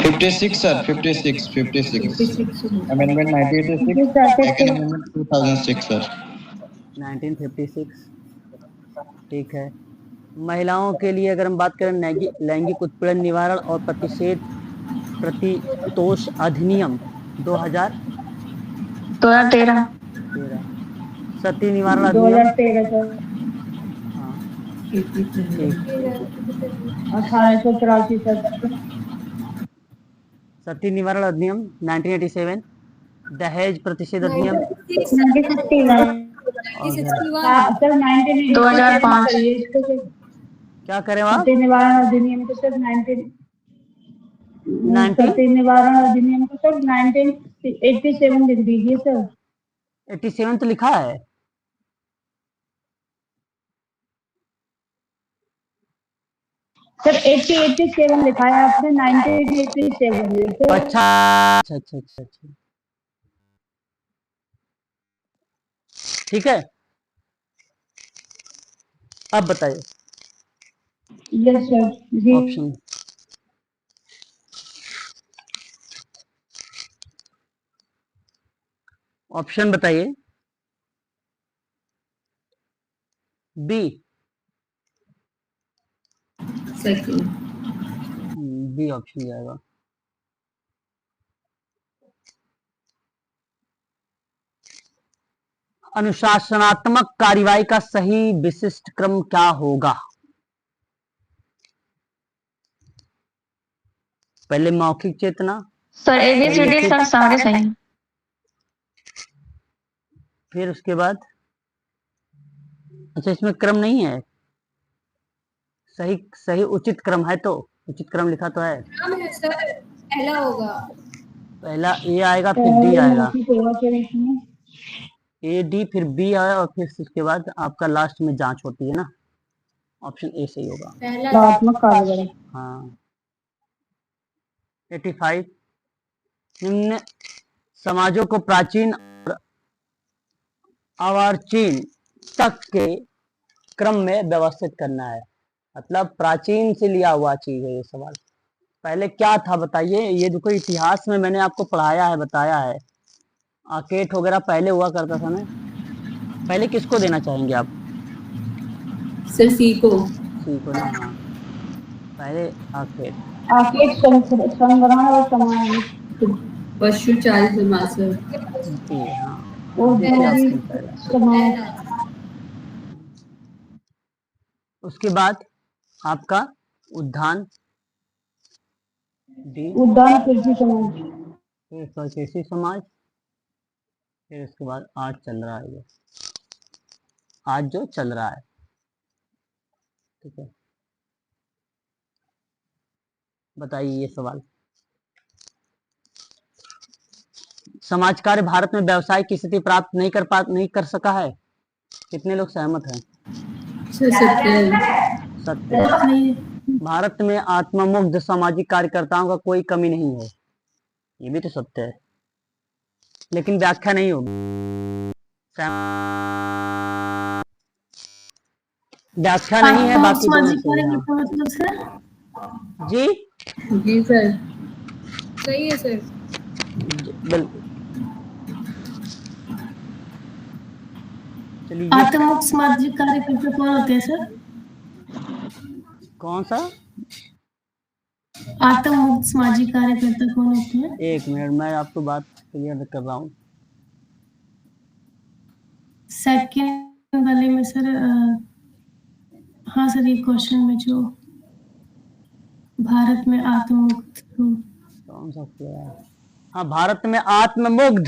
56 sir, 56, 56. 56 Amendment 1986, second amendment 2006 sir. 1956, ठीक है। महिलाओं के लिए अगर हम बात करें, लैंगिक उत्पीड़न निवारण और प्रतिषेध प्रतितोष अधिनियम 2013। 2013। सती निवारण अधिनियम 2013 सर। हाँ ठीक। 1883 सर। सती निवारण अधिनियम 1987। दहेज प्रतिषेध अधिनियम 1961 और सर। 1987 2005। करिए इसको सर। क्या करें आप? सती निवारण अधिनियम को सर 19 सती निवारण अधिनियम को सर 1987 लिख दीजिए सर। 87 तो लिखा है। सर 87 लिखा है आपने, 1987। अच्छा अच्छा अच्छा अच्छा अच्छा, ठीक है। अब बताइए यस सर जी। ऑप्शन। ऑप्शन बताइए। बी। सेकंड। बी ऑप्शन जाएगा। अनुशासनात्मक कार्यवाही का सही विशिष्ट क्रम क्या होगा? पहले मौखिक चेतना, सर ABCD सर सारे सही हैं। फिर उसके बाद, अच्छा इसमें क्रम नहीं है, सही सही उचित क्रम है, तो उचित क्रम लिखा तो है। सर पहला होगा। पहला ए आएगा, फिर डी पहले आएगा, मौखिक होगा सर इसमें। ए डी फिर बी आया, और फिर उसके बाद आपका लास्ट में जांच होती है ना। ऑप्शन ए सही होगा। कलात्मक कार्यवाही। हाँ। 85। निम्न समाजों को प्राचीन और अर्वाचीन तक के क्रम में व्यवस्थित करना है। मतलब प्राचीन से लिया हुआ चीज है ये सवाल। पहले क्या था बताइए? ये देखो इतिहास में मैंने आपको पढ़ाया है, बताया है। आकेट वगैरह पहले हुआ करता था ना। पहले किसको देना चाहेंगे आप? सर सी को। सी को ना, हाँ। पहले आकेट। आकेट संग्रहण और समाज पशु चाल समाज सर। बी, हाँ। और देखिए भी ऑप्शन पहला। समाज। उसके बाद आपका उद्यान, डी। उद्यान कृषि समाज। फिर स्वदेशी समाज, फिर उसके बाद आज चल रहा है ये, आज जो चल रहा है, ठीक है। बताइए ये सवाल। समाज कार्य भारत में व्यवसाय की स्थिति प्राप्त नहीं कर सका है। कितने लोग सहमत हैं? सर सत्य है। सत्य है। सही भारत में आत्ममुग्ध सामाजिक कार्यकर्ताओं का कोई कमी नहीं है। ये भी तो सत्य है, लेकिन व्याख्या नहीं होगी। व्याख्या नहीं है, बाकी दोनों सही हैं। मतलब सर जी जी सर, सही है सर। बिल्कुल। चलिए ये आत्ममुक्त सामाजिक कार्यकर्ता कौन होते हैं सर? कौन सा? आत्ममुक्त सामाजिक कार्यकर्ता कौन होते हैं? एक मिनट, मैं आपको बात क्लियर कर रहा हूँ। सेकंड वाले में सर हाँ सर, ये क्वेश्चन में जो भारत में आत्ममुक्त कौन सा किया? हाँ, भारत में आत्ममुग्ध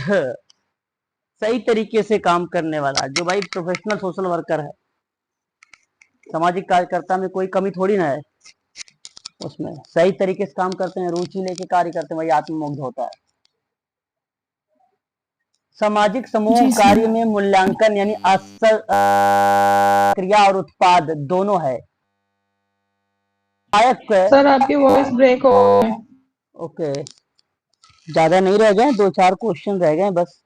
सही तरीके से काम करने वाला, जो भाई प्रोफेशनल सोशल वर्कर है, सामाजिक कार्यकर्ता में कोई कमी थोड़ी ना है। उसमें सही तरीके से काम करते हैं, रुचि लेके कार्य करते हैं, वही आत्ममुग्ध होता है। सामाजिक समूह कार्य में मूल्यांकन यानी क्रिया और उत्पाद दोनों है। सर आपकी वॉइस ब्रेक हो रही है। ओके, ज्यादा नहीं रह गए, 2-4 क्वेश्चन रह गए बस,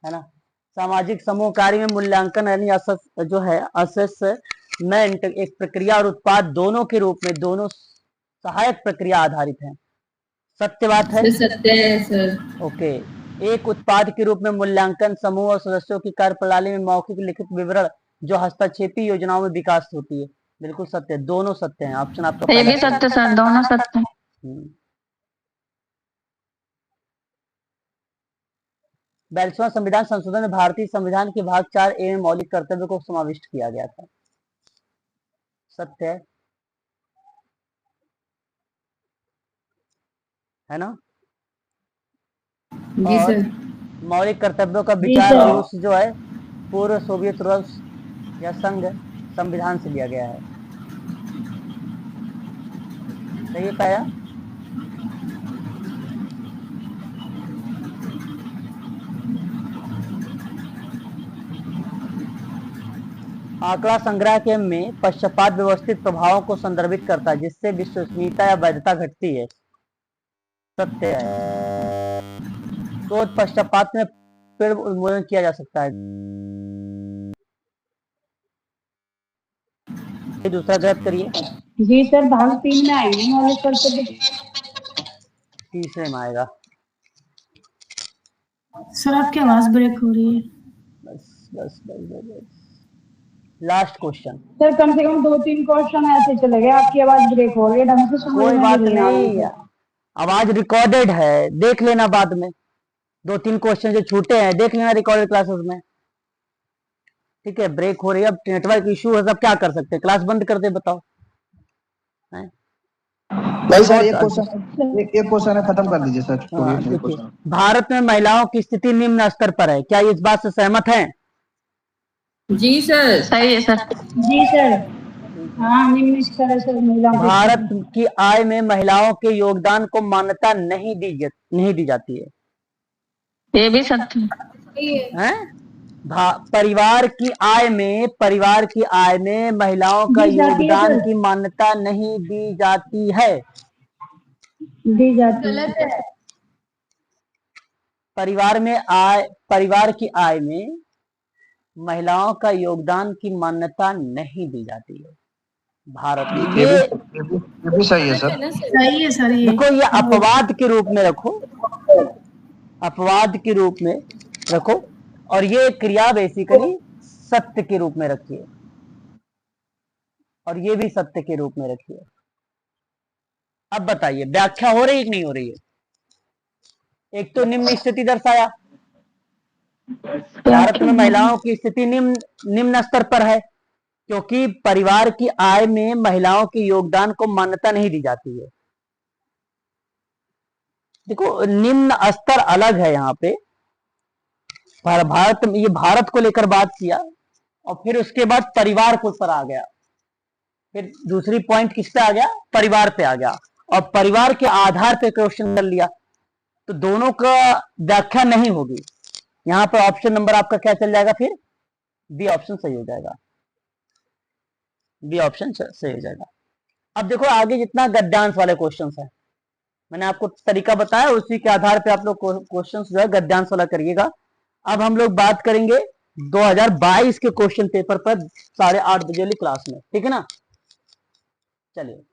है ना। सामाजिक समूह कार्य में मूल्यांकन यानी जो है असेसमेंट एक प्रक्रिया और उत्पाद दोनों के रूप में, दोनों सहायक प्रक्रिया आधारित हैं। सत्य बात है। सत्य है सर। ओके, एक उत्पाद के रूप में मूल्यांकन समूह और सदस्यों की कार्यप्रणाली में मौखिक लिखित विवरण जो हस्तक्षेपी योजनाओं में विकास होती है। बिल्कुल सत्य, दोनों सत्य हैं। ऑप्शन आपका ये पहला भी सत्य सर, दोनों सत्य हैं। 42वां संविधान संशोधन में भारतीय संविधान के भाग 4A में मौलिक कर्तव्य को समाविष्ट किया गया था। सत्य है ना। जी और सर। मौलिक कर्तव्यों का विचार रूस जो है पूर्व सोवियत रूस या संघ संविधान से लिया गया है। सही है पाया। आंकड़ा संग्रह के में पक्षपात व्यवस्थित प्रभावों को संदर्भित करता है, जिससे विश्वसनीयता या वैधता घटती है। सत्य है। शोध पक्षपात में फिर उन्मूलन किया जा सकता है। दूसरा गलत करिए। जी सर, भाग 3 में आएंगे मौलिक कर्तव्य। तीसरे में आएगा। सर आपकी आवाज ब्रेक हो रही है। बस बस बस बस, बस। Last question. सर कम से कम 2-3 क्वेश्चन ऐसे चले गए, आपकी आवाज ब्रेक हो रही है, ढंग से समझ कोई में बात नहीं आ रही नहीं, है। आवाज रिकॉर्डेड है, देख लेना बाद में। 2-3 क्वेश्चन जो छूटे हैं देख लेना रिकॉर्डेड क्लासेस में। ठीक है, ब्रेक हो रही है, अब नेटवर्क इशू है, सब क्या कर सकते हैं, क्लास बंद कर दे, बताओ। नहीं सर, एक क्वेश्चन है, खत्म कर दीजिए सर। देखिए, भारत में महिलाओं की स्थिति निम्न स्तर पर है, क्या ये इस बात से सहमत हैं? जी सर। सही है सर। जी सर, हाँ निम्न स्तर से महिलाओं की भारत की आय में महिलाओं के योगदान को मान्यता नहीं दी जाती है। ये भी सत्य हैं? परिवार की आय में महिलाओं का योगदान की मान्यता नहीं दी जाती है। दी जाती है। परिवार की आय में महिलाओं का योगदान की मान्यता नहीं दी जाती है भारत में। ये भी सही है सर। सही है सर। ये देखो, ये अपवाद के रूप में रखो, अपवाद के रूप में रखो, और ये क्रिया बेसिकली सत्य के रूप में रखिए, और ये भी सत्य के रूप में रखिए। अब बताइए व्याख्या हो रही है कि नहीं हो रही है? एक तो निम्न स्थिति दर्शाया, भारत में महिलाओं की स्थिति निम्न स्तर पर है, क्योंकि परिवार की आय में महिलाओं के योगदान को मान्यता नहीं दी जाती है। देखो, निम्न स्तर अलग है यहाँ पे। भारत को लेकर बात किया, और फिर उसके बाद परिवार के ऊपर आ गया, फिर दूसरी पॉइंट किस पे आ गया? परिवार पे आ गया, और परिवार के आधार पे क्वेश्चन कर लिया, तो दोनों का व्याख्या नहीं होगी। यहां पर ऑप्शन नंबर आपका क्या चल जाएगा, फिर बी ऑप्शन सही हो जाएगा, बी ऑप्शन सही हो जाएगा। अब देखो आगे जितना गद्यांश वाले क्वेश्चंस है, मैंने आपको तरीका बताया, उसी के आधार पे आप लोग क्वेश्चंस जो है गद्यांश वाला करिएगा। अब हम लोग बात करेंगे 2022 के क्वेश्चन पेपर पर 8:30 बजे वाली क्लास में, ठीक है ना। चलिए